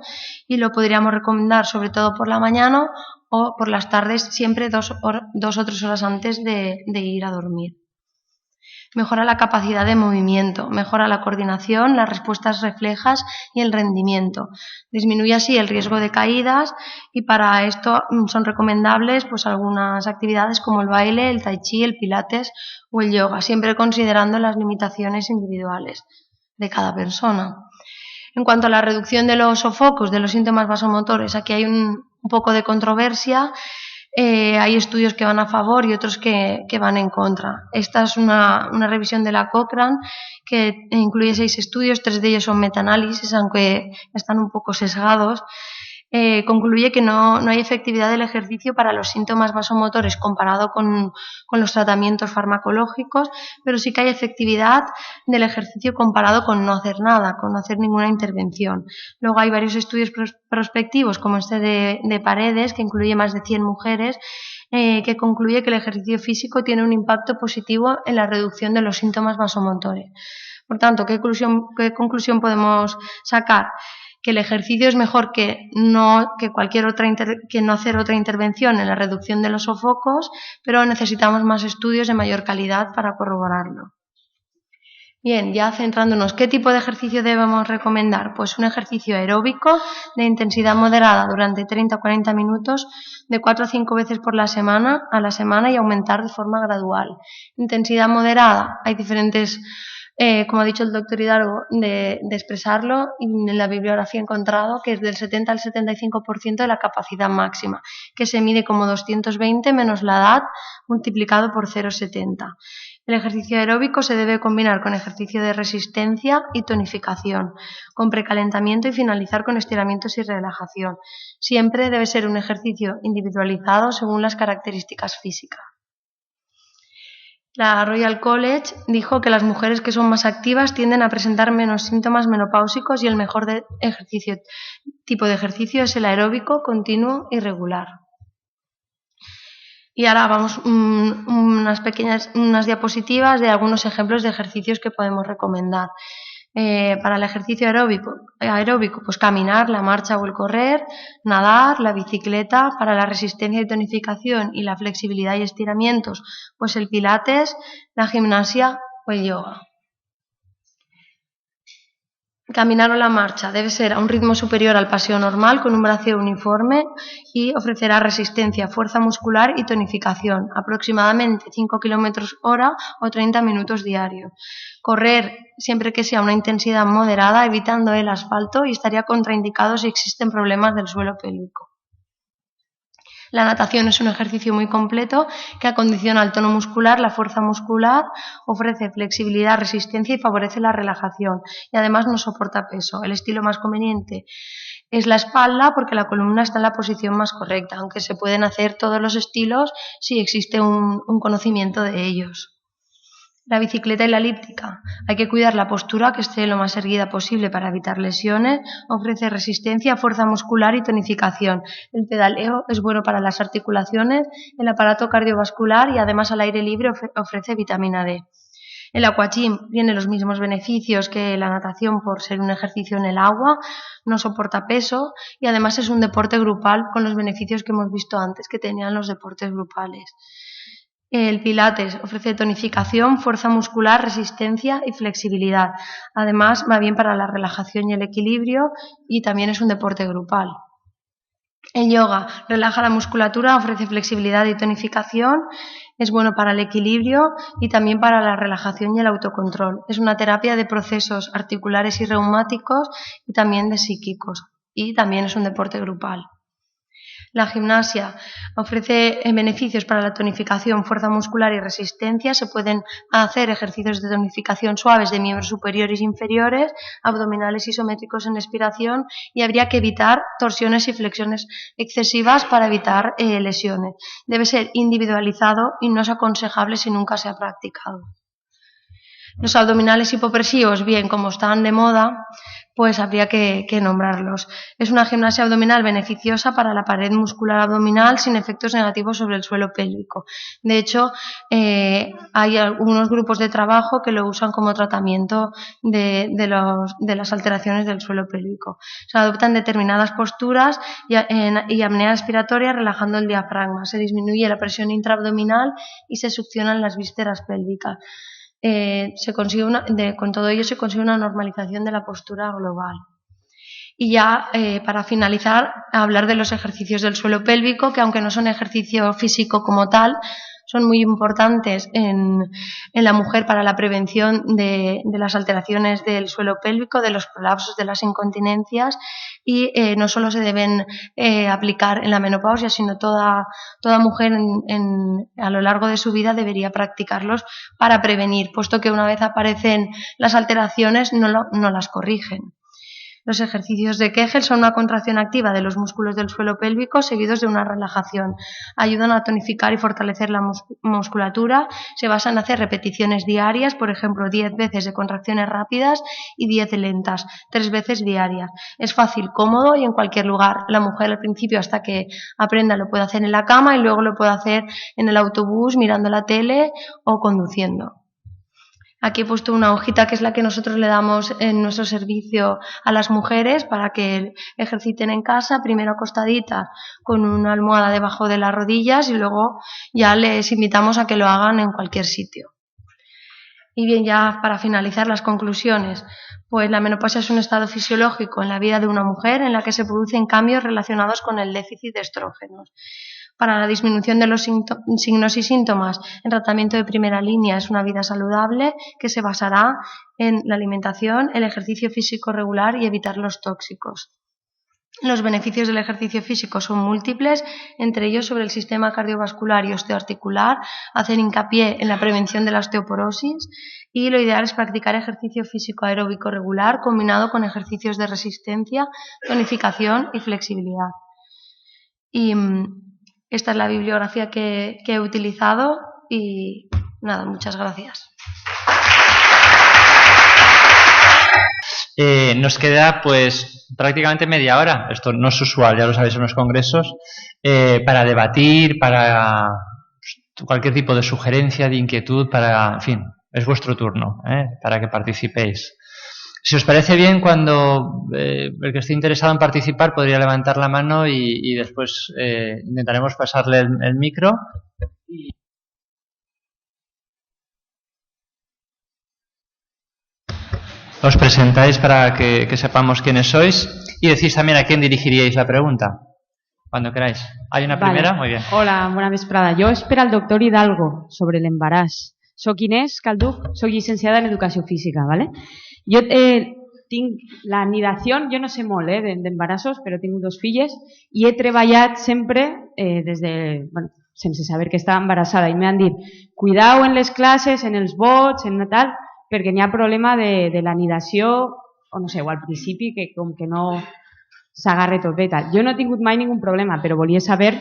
y lo podríamos recomendar sobre todo por la mañana o por las tardes, siempre 2 o 3 horas antes de ir a dormir. Mejora la capacidad de movimiento, mejora la coordinación, las respuestas reflejas y el rendimiento. Disminuye así el riesgo de caídas y para esto son recomendables pues algunas actividades como el baile, el tai chi, el pilates o el yoga, siempre considerando las limitaciones individuales de cada persona. En cuanto a la reducción de los sofocos, de los síntomas vasomotores, aquí hay un poco de controversia. Hay estudios que van a favor y otros que van en contra. Esta es una revisión de la Cochrane que incluye 6 estudios, 3 de ellos son metaanálisis, aunque están un poco sesgados. Concluye que no hay efectividad del ejercicio para los síntomas vasomotores comparado con los tratamientos farmacológicos, pero sí que hay efectividad del ejercicio comparado con no hacer nada, con no hacer ninguna intervención. Luego hay varios estudios prospectivos, como este de Paredes, que incluye más de 100 mujeres, que concluye que el ejercicio físico tiene un impacto positivo en la reducción de los síntomas vasomotores. Por tanto, ¿qué conclusión podemos sacar? Que el ejercicio es mejor que no hacer otra intervención en la reducción de los sofocos, pero necesitamos más estudios de mayor calidad para corroborarlo. Bien, ya centrándonos, ¿qué tipo de ejercicio debemos recomendar? Pues un ejercicio aeróbico de intensidad moderada durante 30 o 40 minutos, de 4 a 5 veces a la semana y aumentar de forma gradual. Intensidad moderada, hay diferentes como ha dicho el doctor Hidalgo, de expresarlo, y en la bibliografía he encontrado que es del 70 al 75% de la capacidad máxima, que se mide como 220 menos la edad multiplicado por 0,70. El ejercicio aeróbico se debe combinar con ejercicio de resistencia y tonificación, con precalentamiento y finalizar con estiramientos y relajación. Siempre debe ser un ejercicio individualizado según las características físicas. La Royal College dijo que las mujeres que son más activas tienden a presentar menos síntomas menopáusicos y el mejor tipo de ejercicio es el aeróbico, continuo y regular. Y ahora vamos unas diapositivas de algunos ejemplos de ejercicios que podemos recomendar. Para el ejercicio aeróbico, pues caminar, la marcha o el correr, nadar, la bicicleta. Para la resistencia y tonificación y la flexibilidad y estiramientos, pues el pilates, la gimnasia o el yoga. Caminar o la marcha debe ser a un ritmo superior al paseo normal con un brazo uniforme y ofrecerá resistencia, fuerza muscular y tonificación, aproximadamente 5 km/h o 30 minutos diarios. Correr siempre que sea una intensidad moderada, evitando el asfalto, y estaría contraindicado si existen problemas del suelo pélvico. La natación es un ejercicio muy completo que acondiciona el tono muscular, la fuerza muscular, ofrece flexibilidad, resistencia y favorece la relajación. Y además no soporta peso. El estilo más conveniente es la espalda porque la columna está en la posición más correcta, aunque se pueden hacer todos los estilos si existe un conocimiento de ellos. La bicicleta y la elíptica. Hay que cuidar la postura, que esté lo más erguida posible para evitar lesiones. Ofrece resistencia, fuerza muscular y tonificación. El pedaleo es bueno para las articulaciones, el aparato cardiovascular y además al aire libre ofrece vitamina D. El aquagym tiene los mismos beneficios que la natación por ser un ejercicio en el agua, no soporta peso y además es un deporte grupal con los beneficios que hemos visto antes que tenían los deportes grupales. El pilates ofrece tonificación, fuerza muscular, resistencia y flexibilidad. Además, va bien para la relajación y el equilibrio y también es un deporte grupal. El yoga relaja la musculatura, ofrece flexibilidad y tonificación, es bueno para el equilibrio y también para la relajación y el autocontrol. Es una terapia de procesos articulares y reumáticos y también de psíquicos, y también es un deporte grupal. La gimnasia ofrece beneficios para la tonificación, fuerza muscular y resistencia. Se pueden hacer ejercicios de tonificación suaves de miembros superiores e inferiores, abdominales isométricos en expiración, y habría que evitar torsiones y flexiones excesivas para evitar lesiones. Debe ser individualizado y no es aconsejable si nunca se ha practicado. Los abdominales hipopresivos, bien, como están de moda, pues habría que nombrarlos. Es una gimnasia abdominal beneficiosa para la pared muscular abdominal sin efectos negativos sobre el suelo pélvico. De hecho, hay algunos grupos de trabajo que lo usan como tratamiento de las alteraciones del suelo pélvico. Se adoptan determinadas posturas y apnea respiratoria relajando el diafragma. Se disminuye la presión intraabdominal y se succionan las vísceras pélvicas. Con todo ello se consigue una normalización de la postura global. Y ya para finalizar, hablar de los ejercicios del suelo pélvico, que aunque no son ejercicio físico como tal, son muy importantes en la mujer para la prevención de las alteraciones del suelo pélvico, de los prolapsos, de las incontinencias, y no solo se deben aplicar en la menopausia, sino toda mujer a lo largo de su vida debería practicarlos para prevenir, puesto que una vez aparecen las alteraciones no las corrigen. Los ejercicios de Kegel son una contracción activa de los músculos del suelo pélvico seguidos de una relajación. Ayudan a tonificar y fortalecer la musculatura. Se basan en hacer repeticiones diarias, por ejemplo, 10 veces de contracciones rápidas y 10 lentas, 3 veces diarias. Es fácil, cómodo y en cualquier lugar. La mujer al principio, hasta que aprenda, lo puede hacer en la cama y luego lo puede hacer en el autobús, mirando la tele o conduciendo. Aquí he puesto una hojita que es la que nosotros le damos en nuestro servicio a las mujeres para que ejerciten en casa, primero acostaditas con una almohada debajo de las rodillas y luego ya les invitamos a que lo hagan en cualquier sitio. Y bien, ya para finalizar las conclusiones, pues la menopausia es un estado fisiológico en la vida de una mujer en la que se producen cambios relacionados con el déficit de estrógenos. Para la disminución de los signos y síntomas, el tratamiento de primera línea es una vida saludable que se basará en la alimentación, el ejercicio físico regular y evitar los tóxicos. Los beneficios del ejercicio físico son múltiples, entre ellos sobre el sistema cardiovascular y osteoarticular, hacer hincapié en la prevención de la osteoporosis, y lo ideal es practicar ejercicio físico aeróbico regular combinado con ejercicios de resistencia, tonificación y flexibilidad. Y esta es la bibliografía que he utilizado y nada, muchas gracias. Nos queda pues prácticamente media hora, esto no es usual, ya lo sabéis en los congresos, para debatir, para cualquier tipo de sugerencia, de inquietud, en fin, es vuestro turno, para que participéis. Si os parece bien, cuando el que esté interesado en participar podría levantar la mano y después intentaremos pasarle el micro. Os presentáis para que sepamos quiénes sois y decís también a quién dirigiríais la pregunta, cuando queráis. ¿Hay una primera? Muy bien. Hola, bona vesprada. Jo és per al doctor Hidalgo sobre l'embaràs. Soc Inés Calduc, soc llicenciada en Educació Física, ¿vale? Jo tinc la nidació, jo no sé molt d'embarassos, però tinc 2 filles i he treballat sempre sense saber que estava embarassada i m'han dit, cuidao en les classes, en els vots, en tal, perquè n'hi ha problema de la nidació, o no sé, o al principi que com que no s'agarre tot bé i tal. Jo no he tingut mai ningun problema, però volia saber,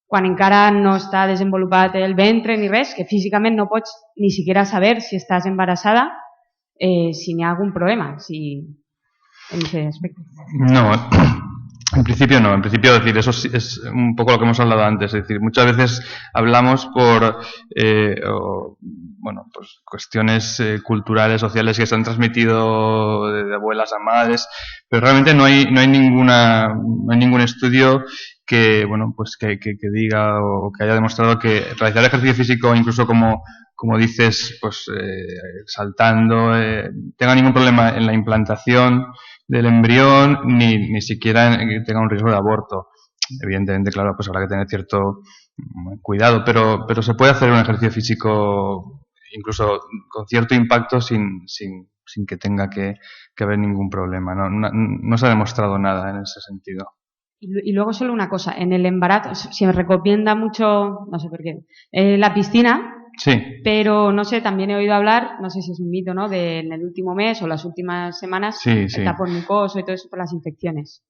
quan encara no està desenvolupat el ventre ni res, que físicament no pots ni siquiera saber si estàs embarassada, si n'hi ha algún problema, en ese aspecto. No, en principio no. En principio, decir, eso es un poco lo que hemos hablado antes. Es decir, muchas veces hablamos por pues cuestiones culturales, sociales que se han transmitido de abuelas a madres, pero realmente no hay ningún estudio que que diga o que haya demostrado que realizar ejercicio físico, incluso como dices, pues saltando, tenga ningún problema en la implantación del embrión, ni siquiera tenga un riesgo de aborto. evidentemente, claro, pues habrá que tener cierto cuidado, pero se puede hacer un ejercicio físico incluso con cierto impacto sin que tenga que haber ningún problema. No se ha demostrado nada en ese sentido. Y luego solo una cosa, en el embarazo se me recomienda mucho, no sé por qué, la piscina. Sí. Pero no sé, también he oído hablar, no sé si es un mito, ¿no?, de en el último mes o las últimas semanas, el tapón mucoso y todo eso por las infecciones.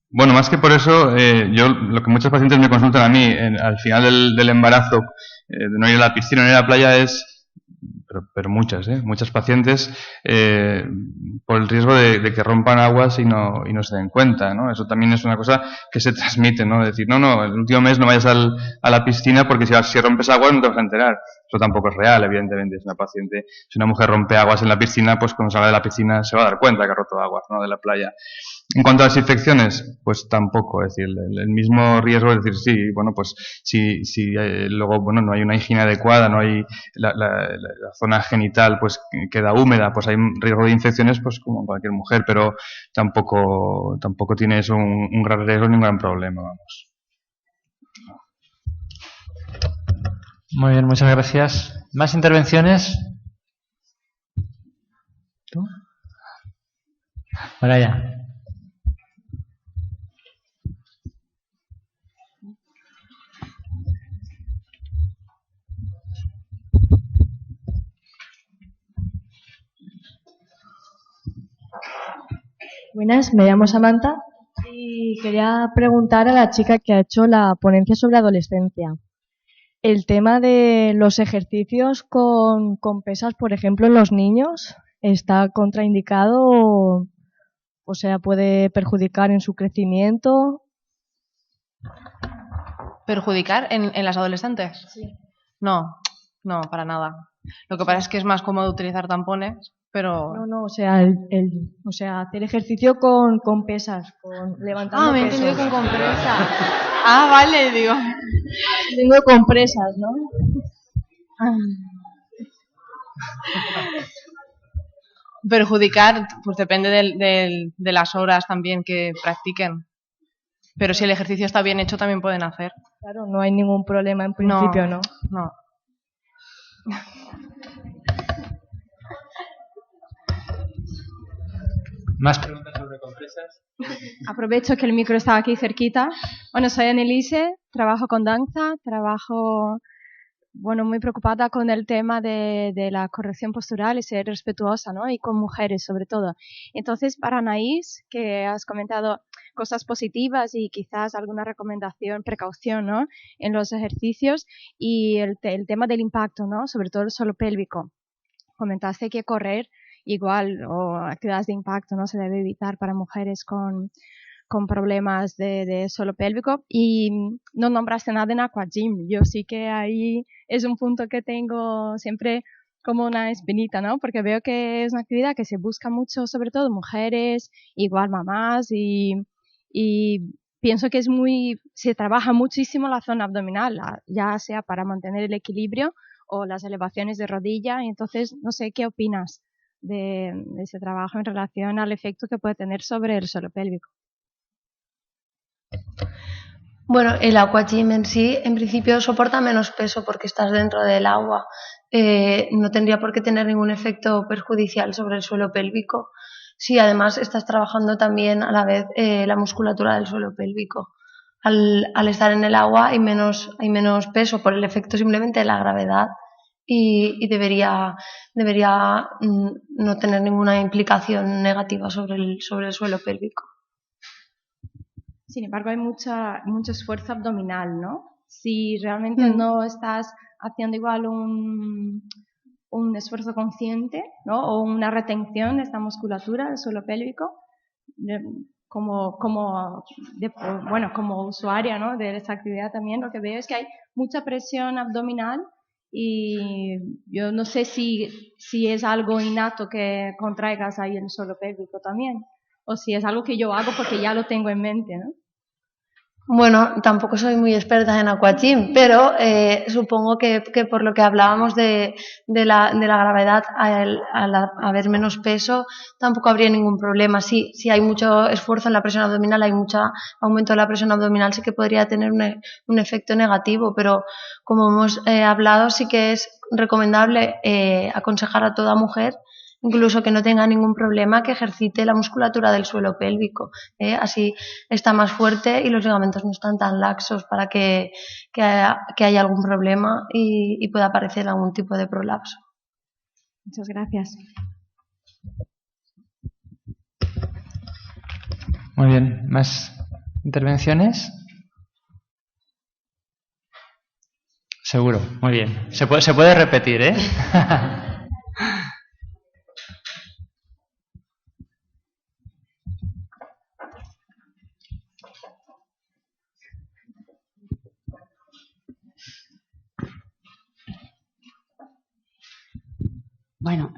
Bueno, más que por eso, yo lo que muchos pacientes me consultan a mí al final del embarazo, de no ir a la piscina, no ir a la playa, es, pero muchas pacientes, por el riesgo de que rompan aguas y no se den cuenta, ¿no? Eso también es una cosa que se transmite, ¿no? Decir, no, el último mes no vayas a la piscina porque si rompes aguas no te vas a enterar. Eso tampoco es real, evidentemente. Es una paciente, si una mujer rompe aguas en la piscina, pues cuando salga de la piscina se va a dar cuenta que ha roto aguas, ¿no?, de la playa. En cuanto a las infecciones, pues tampoco, es decir, el mismo riesgo, es decir, sí, bueno, pues si luego, bueno, no hay una higiene adecuada, no hay la zona genital, pues queda húmeda, pues hay un riesgo de infecciones, pues como en cualquier mujer, pero tampoco tiene eso un gran riesgo ni un gran problema, vamos. Muy bien, muchas gracias. ¿Más intervenciones? ¿Tú? Para allá. Buenas, me llamo Samantha y quería preguntar a la chica que ha hecho la ponencia sobre adolescencia. El tema de los ejercicios con pesas, por ejemplo, en los niños, ¿está contraindicado o sea, puede perjudicar en su crecimiento? ¿Perjudicar en las adolescentes? Sí. No, para nada. Lo que pasa es que es más cómodo utilizar tampones, pero... No, o sea, o sea, hacer ejercicio con pesas, levantando me he pesos. entendido con compresa. Vale, digo. Tengo compresas, ¿no? Perjudicar, pues depende de las horas también que practiquen. Pero si el ejercicio está bien hecho, también pueden hacer. Claro, no hay ningún problema en principio, ¿no? No. ¿Más preguntas sobre compresas? Aprovecho que el micro está aquí cerquita. Bueno, soy Annelise, trabajo con danza, muy preocupada con el tema de la corrección postural y ser respetuosa, ¿no? Y con mujeres sobre todo. Entonces, para Anaís, que has comentado cosas positivas y quizás alguna recomendación, precaución, ¿no?, en los ejercicios y el tema del impacto, ¿no?, sobre todo el suelo pélvico. Comentaste que correr igual o actividades de impacto no se debe evitar para mujeres con problemas de suelo pélvico y no nombraste nada en aquagym. Yo sí que ahí es un punto que tengo siempre como una espinita, ¿no? Porque veo que es una actividad que se busca mucho, sobre todo mujeres, igual mamás y pienso que se trabaja muchísimo la zona abdominal, ya sea para mantener el equilibrio o las elevaciones de rodilla. Y entonces, no sé, ¿qué opinas de ese trabajo en relación al efecto que puede tener sobre el suelo pélvico? Bueno, el aquagym en sí, en principio, soporta menos peso porque estás dentro del agua. No tendría por qué tener ningún efecto perjudicial sobre el suelo pélvico. Sí, además estás trabajando también a la vez la musculatura del suelo pélvico. Al estar en el agua hay menos peso por el efecto simplemente de la gravedad y debería no tener ninguna implicación negativa sobre el suelo pélvico. Sin embargo, hay mucho esfuerzo abdominal, ¿no? Si realmente no estás haciendo igual un esfuerzo consciente, ¿no?, o una retención de esta musculatura del suelo pélvico, como usuaria, ¿no?, de esta actividad también, lo que veo es que hay mucha presión abdominal y yo no sé si es algo innato que contraigas ahí el suelo pélvico también, o si es algo que yo hago porque ya lo tengo en mente, ¿no? Bueno, tampoco soy muy experta en aquagym, pero supongo que por lo que hablábamos de la gravedad, al haber menos peso, tampoco habría ningún problema. Sí, si hay mucho esfuerzo en la presión abdominal, hay mucho aumento de la presión abdominal, sí que podría tener un efecto negativo, pero como hemos hablado, sí que es recomendable aconsejar a toda mujer, incluso que no tenga ningún problema, que ejercite la musculatura del suelo pélvico. Así está más fuerte y los ligamentos no están tan laxos para que haya algún problema y pueda aparecer algún tipo de prolapso. Muchas gracias. Muy bien. ¿Más intervenciones? Seguro. Muy bien. Se puede repetir, ¿eh? Bueno,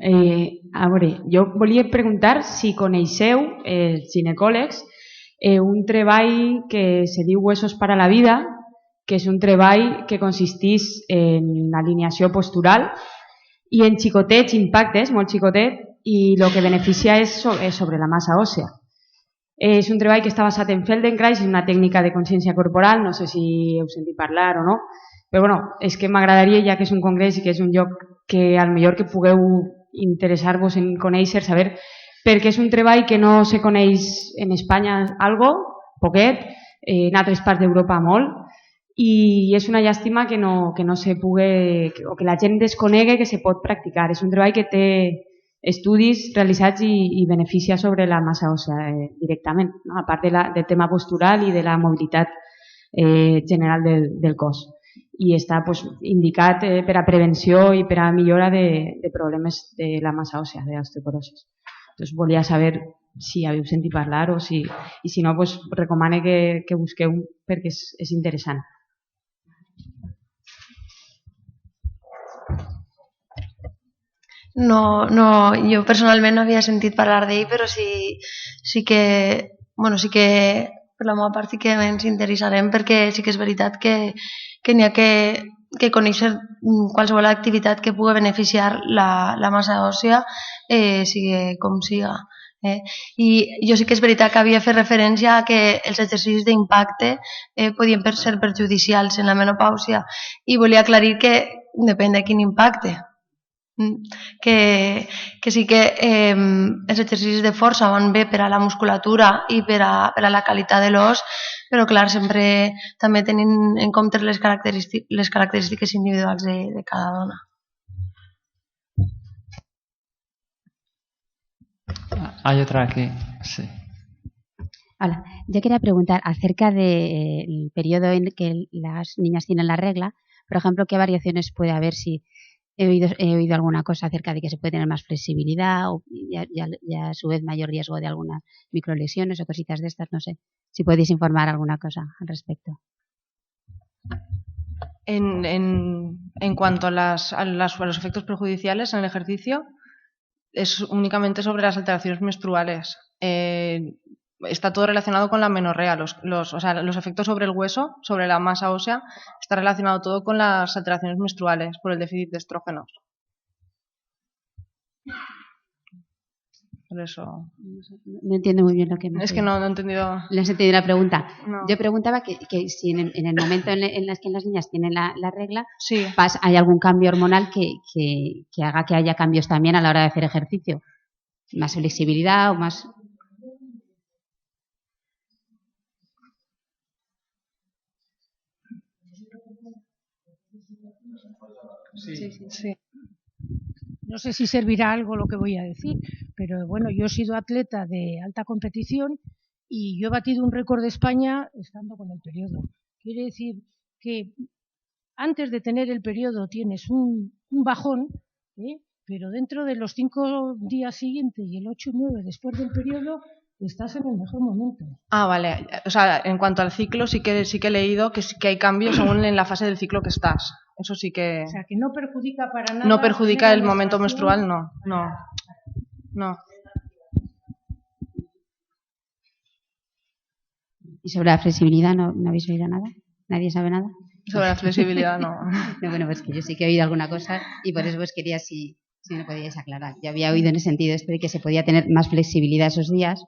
a veure, jo volia preguntar si coneixeu, els ginecòlegs, un treball que se diu Huesos para la Vida, que és un treball que consisteix en alineació postural i en xicotets impactes, molt xicotet, i el que beneficia és sobre la massa òssea. És un treball que està basat en Feldenkrais, és una tècnica de consciència corporal, no sé si heu sentit parlar o no, però bueno, és que m'agradaria, ja que és un congrés i que és un lloc que al millor que pugueu interessar-vos en conèixer, saber, perquè és un treball que no se coneix en Espanya algo, poquet, en altres parts d'Europa molt, i és una llàstima que no se pugui, o que la gent desconegue que se pot practicar. És un treball que té estudis realitzats i beneficia sobre la massa òssea directament, no? A part del tema postural i de la mobilitat general del cos. I està indicat per a prevenció i per a millora de problemes de la massa òssea, de l'osteoporosi. Doncs volia saber si haveu sentit parlar o si no, recomano que busqueu perquè és interessant. No, jo personalment no havia sentit parlar d'ell, però sí que per la meva part sí que ens interessarem, perquè sí que és veritat que n'hi ha que conèixer qualsevol activitat que pugui beneficiar la massa òssea, sigui com siga. I jo sí que és veritat que havia fet referència a que els exercicis d'impacte podien ser perjudicials en la menopàusia i volia aclarir que depèn de quin impacte. Que sí que els exercicis de força van bé per a la musculatura i per a la qualitat de l'os, però clar, sempre també tenint en compte les característiques individuals de cada dona. Hay otra aquí, sí. Hola, yo quería preguntar acerca del periodo en que las niñas tienen la regla. Por ejemplo, ¿qué variaciones puede haber si he oído alguna cosa acerca de que se puede tener más flexibilidad o y a su vez mayor riesgo de algunas microlesiones o cositas de estas? No sé si podéis informar alguna cosa al respecto. En cuanto a los efectos perjudiciales en el ejercicio, es únicamente sobre las alteraciones menstruales. Está todo relacionado con la menorrea. Los efectos sobre el hueso, sobre la masa ósea, está relacionado todo con las alteraciones menstruales por el déficit de estrógenos. Por eso. No entiendo muy bien lo que me Es que no he entendido. No has entendido la pregunta. No. Yo preguntaba que si en el momento en las que las niñas tienen la regla, sí, hay algún cambio hormonal que haga que haya cambios también a la hora de hacer ejercicio. Más flexibilidad o más. Sí. No sé si servirá algo lo que voy a decir, pero bueno, yo he sido atleta de alta competición y yo he batido un récord de España estando con el periodo. Quiere decir que antes de tener el periodo tienes un bajón, pero dentro de los 5 días siguientes y el 8 y 9 después del periodo estás en el mejor momento. Ah, vale. O sea, en cuanto al ciclo sí que he leído que hay cambios según en la fase del ciclo que estás. Eso sí que... O sea, que no perjudica para nada... No perjudica el momento menstrual, no. ¿Y sobre la flexibilidad no habéis oído nada? ¿Nadie sabe nada? Sobre la flexibilidad no. No, bueno, pues que yo sí que he oído alguna cosa y por eso pues quería si me podíais aclarar. Yo había oído en el sentido esto de que se podía tener más flexibilidad esos días,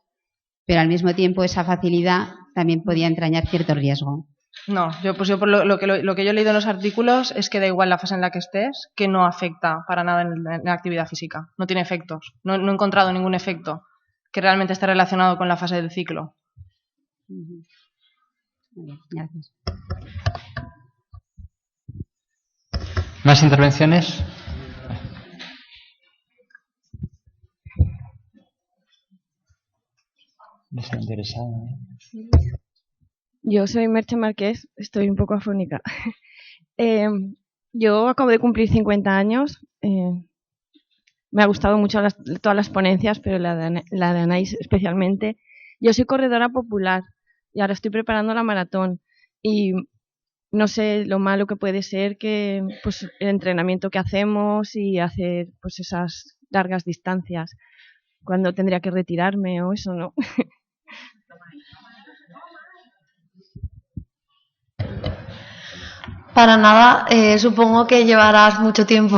pero al mismo tiempo esa facilidad también podía entrañar cierto riesgo. No, yo por lo que yo he leído en los artículos es que da igual la fase en la que estés, que no afecta para nada en la actividad física. No tiene efectos. No he encontrado ningún efecto que realmente esté relacionado con la fase del ciclo. Muy bien, gracias. ¿Más intervenciones? Desinteresado, ¿eh? Yo soy Merche Marqués, estoy un poco afónica. Yo acabo de cumplir 50 años. Me ha gustado mucho todas las ponencias, pero la de Anaís especialmente. Yo soy corredora popular y ahora estoy preparando la maratón. Y no sé lo malo que puede ser que pues el entrenamiento que hacemos y hacer pues esas largas distancias. Cuando tendría que retirarme o eso, ¿no? Para nada, supongo que llevarás mucho tiempo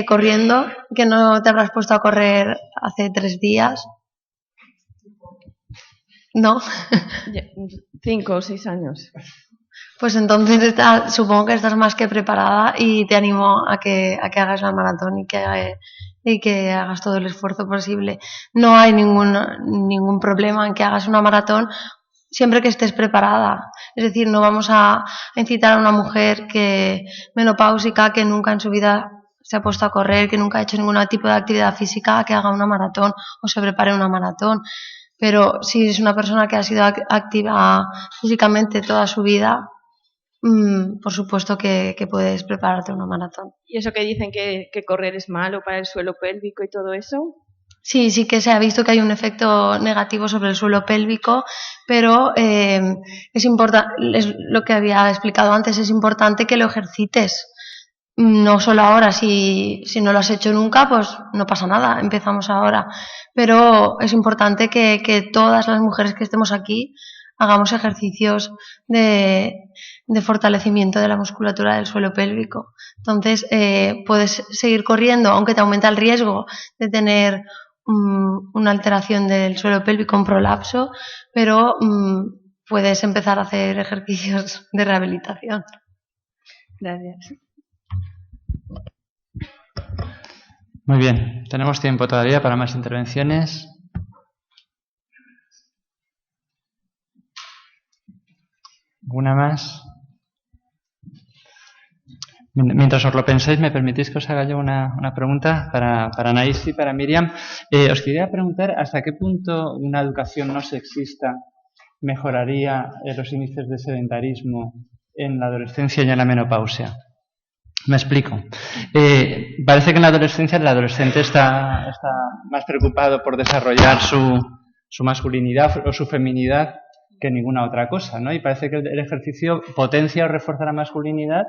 corriendo, que no te habrás puesto a correr hace 3 días. ¿No? 5 o 6 años. Pues entonces supongo que estás más que preparada y te animo a que hagas la maratón y que hagas todo el esfuerzo posible. No hay ningún problema en que hagas una maratón siempre que estés preparada. Es decir, no vamos a incitar a una mujer menopáusica que nunca en su vida se ha puesto a correr, que nunca ha hecho ningún tipo de actividad física, a que haga una maratón o se prepare una maratón. Pero si es una persona que ha sido activa físicamente toda su vida, por supuesto que puedes prepararte una maratón. ¿Y eso que dicen que correr es malo para el suelo pélvico y todo eso? Sí que se ha visto que hay un efecto negativo sobre el suelo pélvico, pero es importante, es lo que había explicado antes, es importante que lo ejercites. No solo ahora, si no lo has hecho nunca, pues no pasa nada, empezamos ahora. Pero es importante que todas las mujeres que estemos aquí hagamos ejercicios de fortalecimiento de la musculatura del suelo pélvico. Entonces, puedes seguir corriendo, aunque te aumenta el riesgo de tener una alteración del suelo pélvico, un prolapso, pero puedes empezar a hacer ejercicios de rehabilitación. Gracias. Muy bien, tenemos tiempo todavía para más intervenciones. ¿Alguna más? Mientras os lo pensáis, ¿me permitís que os haga yo una pregunta para Anaís y para Miriam? Os quería preguntar hasta qué punto una educación no sexista mejoraría los índices de sedentarismo en la adolescencia y en la menopausia. Me explico. Parece que en la adolescencia el adolescente está más preocupado por desarrollar su masculinidad o su feminidad que ninguna otra cosa, ¿no? Y parece que el ejercicio potencia o refuerza la masculinidad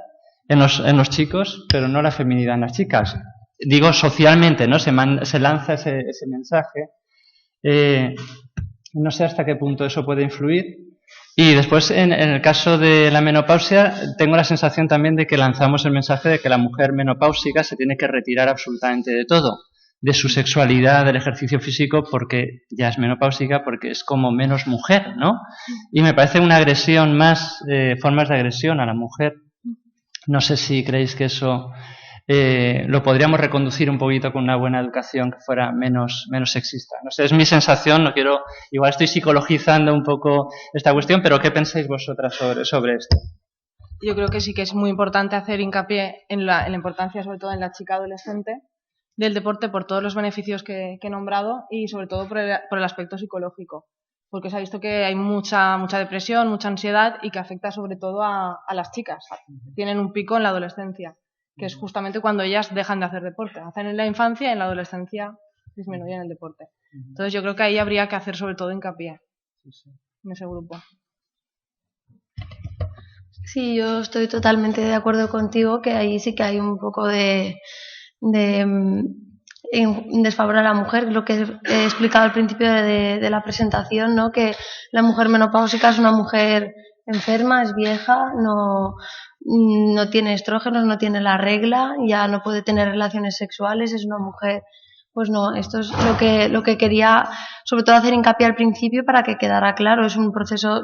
en los chicos, pero no la feminidad en las chicas. Digo socialmente, ¿no? Se lanza ese mensaje. No sé hasta qué punto eso puede influir. Y después, en el caso de la menopausia, tengo la sensación también de que lanzamos el mensaje de que la mujer menopáusica se tiene que retirar absolutamente de todo, de su sexualidad, del ejercicio físico, porque ya es menopáusica, porque es como menos mujer, ¿no? Y me parece una agresión más, formas de agresión a la mujer. No sé si creéis que eso lo podríamos reconducir un poquito con una buena educación que fuera menos sexista. No sé, es mi sensación, no quiero, igual estoy psicologizando un poco esta cuestión, pero ¿qué pensáis vosotras sobre esto? Yo creo que sí que es muy importante hacer hincapié en la importancia, sobre todo en la chica adolescente, del deporte por todos los beneficios que he nombrado y sobre todo por el aspecto psicológico. Porque se ha visto que hay mucha depresión, mucha ansiedad y que afecta sobre todo a las chicas. Tienen un pico en la adolescencia, que es justamente cuando ellas dejan de hacer deporte. Hacen en la infancia y en la adolescencia disminuyen el deporte. Entonces yo creo que ahí habría que hacer sobre todo hincapié en ese grupo. Sí, yo estoy totalmente de acuerdo contigo que ahí sí que hay un poco de en desfavor a la mujer, lo que he explicado al principio de la presentación, ¿no? Que la mujer menopáusica es una mujer enferma, es vieja, no tiene estrógenos, no tiene la regla, ya no puede tener relaciones sexuales, es una mujer. Pues no, esto es lo que quería sobre todo hacer hincapié al principio para que quedara claro. Es un proceso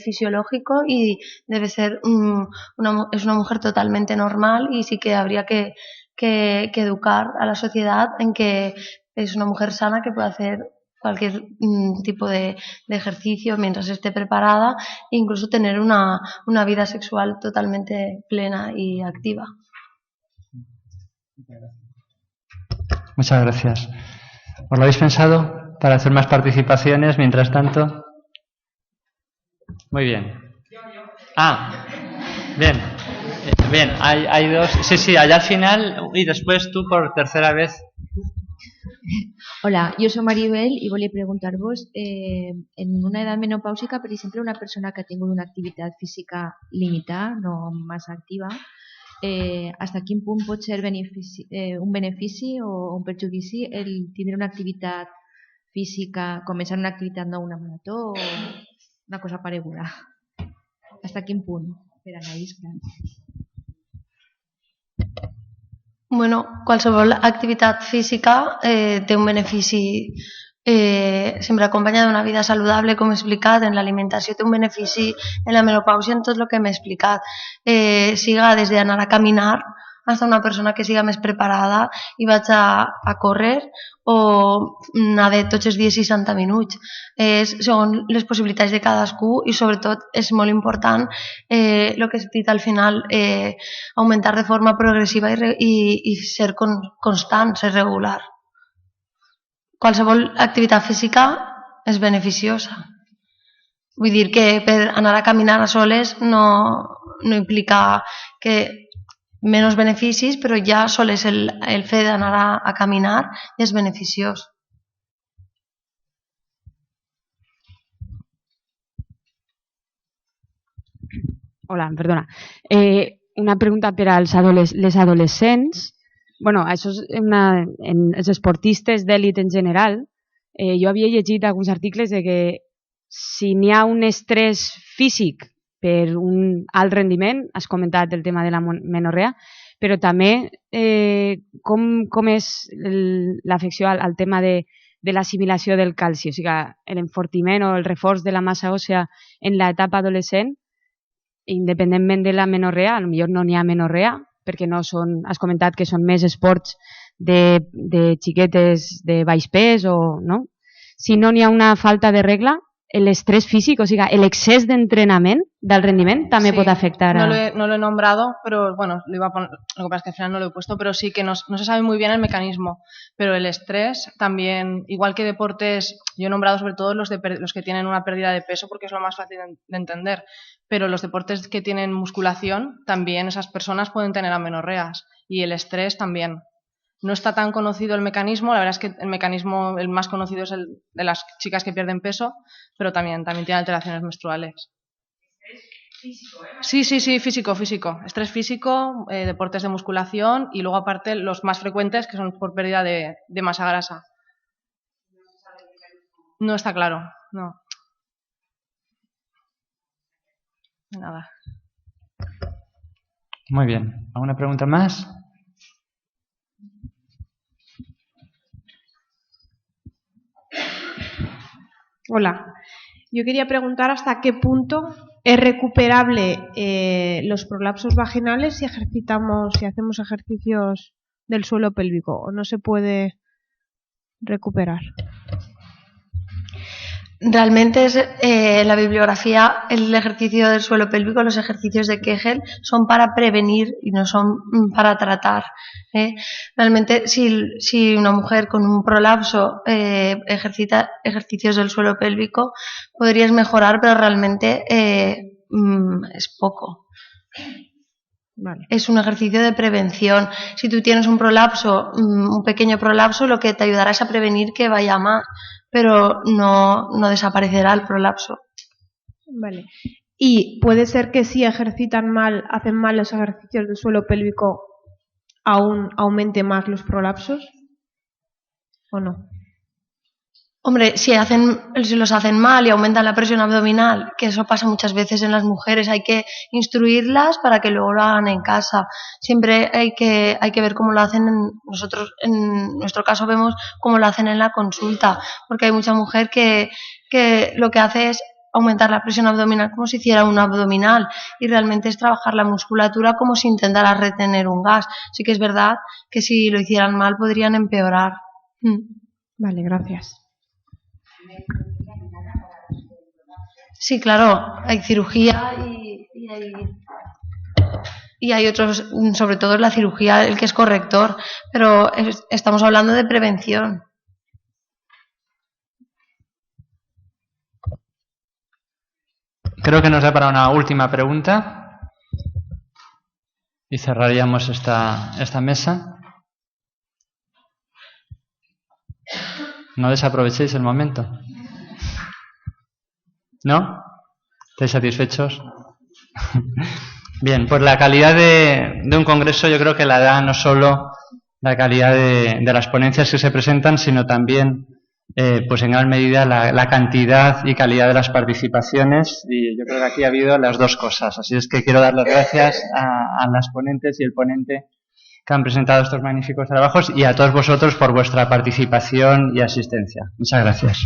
fisiológico y debe ser es una mujer totalmente normal, y sí que habría que educar a la sociedad en que es una mujer sana que puede hacer cualquier tipo de ejercicio mientras esté preparada, e incluso tener una vida sexual totalmente plena y activa. Muchas gracias. ¿Os lo habéis pensado para hacer más participaciones mientras tanto? Muy bien. Bien. Bien, hay dos. Sí, allá al final y después tú por tercera vez. Hola, jo soc Maribel i volia preguntar-vos, en una edat menopàusica, per exemple, una persona que ha tingut una activitat física limitada, no massa activa, hasta quin punt pot ser un benefici o un perjudici el tindre una activitat física, començar una activitat no, una marató o una cosa pareguda? Hasta quin punt? Per Anaïs, clar. Bueno, qualsevol activitat física té un benefici sempre acompanyada d'una vida saludable, com he explicat. En l'alimentació té un benefici, en la menopàusia en tot el que m'he explicat, siga des d'anar a caminar fins a una persona que siga més preparada i vaig a córrer o anar de tots els dies 60 minuts. Segons les possibilitats de cadascú, i sobretot és molt important el que he dit al final, augmentar de forma progressiva i ser constant, ser regular. Qualsevol activitat física és beneficiosa. Vull dir que per anar a caminar a soles no implica que menys beneficis, però ja sols el fet d'anar a caminar és beneficiós. Hola, perdona. Una pregunta per als les adolescents. Bueno, això és en els esportistes d'èlit en general. Jo havia llegit alguns articles de que si n'hi ha un estrès físic per un alt rendiment, has comentat el tema de la menorrea, però també com és l'afecció al tema de l'assimilació del calci, o sigui, l'enfortiment o el reforç de la massa òssea en l'etapa adolescent, independentment de la menorrea. Potser no n'hi ha menorrea, perquè no són, has comentat que són més esports de xiquetes de baix pes o no? Si no n'hi ha una falta de regla, l'estrès físic, o sigui, l'excés d'entrenament del rendiment també pot afectar a... No lo he nombrado, pero bueno, lo iba a poner, lo que pasa es que al final no lo he puesto, pero sí que no se sabe muy bien el mecanismo, pero el estrés también, igual que deportes, yo he nombrado sobre todo los que tienen una pérdida de peso porque es lo más fácil de entender, pero los deportes que tienen musculación, también esas personas pueden tener amenorreas, y el estrés también. No está tan conocido el mecanismo, la verdad es que el mecanismo el más conocido es el de las chicas que pierden peso, pero también tiene alteraciones menstruales. Físico, ¿eh? Sí, físico. Estrés físico, deportes de musculación y luego aparte los más frecuentes que son por pérdida de masa grasa. No está claro, no. Nada. Muy bien. ¿Alguna pregunta más? Hola, yo quería preguntar hasta qué punto es recuperable los prolapsos vaginales si hacemos ejercicios del suelo pélvico, o no se puede recuperar. Realmente la bibliografía, el ejercicio del suelo pélvico, los ejercicios de Kegel son para prevenir y no son para tratar. Realmente si una mujer con un prolapso ejercita ejercicios del suelo pélvico, podrías mejorar, pero realmente es poco. Vale. Es un ejercicio de prevención. Si tú tienes un prolapso, un pequeño prolapso, lo que te ayudará es a prevenir que vaya más, pero no desaparecerá el prolapso. Vale. Y puede ser que si hacen mal los ejercicios del suelo pélvico, aún aumente más los prolapsos. ¿o no? Hombre, si los hacen mal y aumentan la presión abdominal, que eso pasa muchas veces en las mujeres, hay que instruirlas para que luego lo hagan en casa. Siempre hay que ver cómo lo hacen. Nosotros, en nuestro caso, vemos cómo lo hacen en la consulta, porque hay mucha mujer que lo que hace es aumentar la presión abdominal como si hiciera un abdominal, y realmente es trabajar la musculatura como si intentara retener un gas. Sí que es verdad que si lo hicieran mal podrían empeorar. Vale, gracias. Sí, claro, hay cirugía y hay otros, sobre todo en la cirugía, el que es corrector, pero estamos hablando de prevención. Creo que nos da para una última pregunta y cerraríamos esta mesa. No desaprovechéis el momento. ¿No? ¿Estáis satisfechos? Bien, pues la calidad de un congreso yo creo que la da no solo la calidad de las ponencias que se presentan, sino también pues en gran medida la cantidad y calidad de las participaciones, y yo creo que aquí ha habido las dos cosas. Así es que quiero dar las gracias a las ponentes y el ponente que han presentado estos magníficos trabajos, y a todos vosotros por vuestra participación y asistencia. Muchas gracias.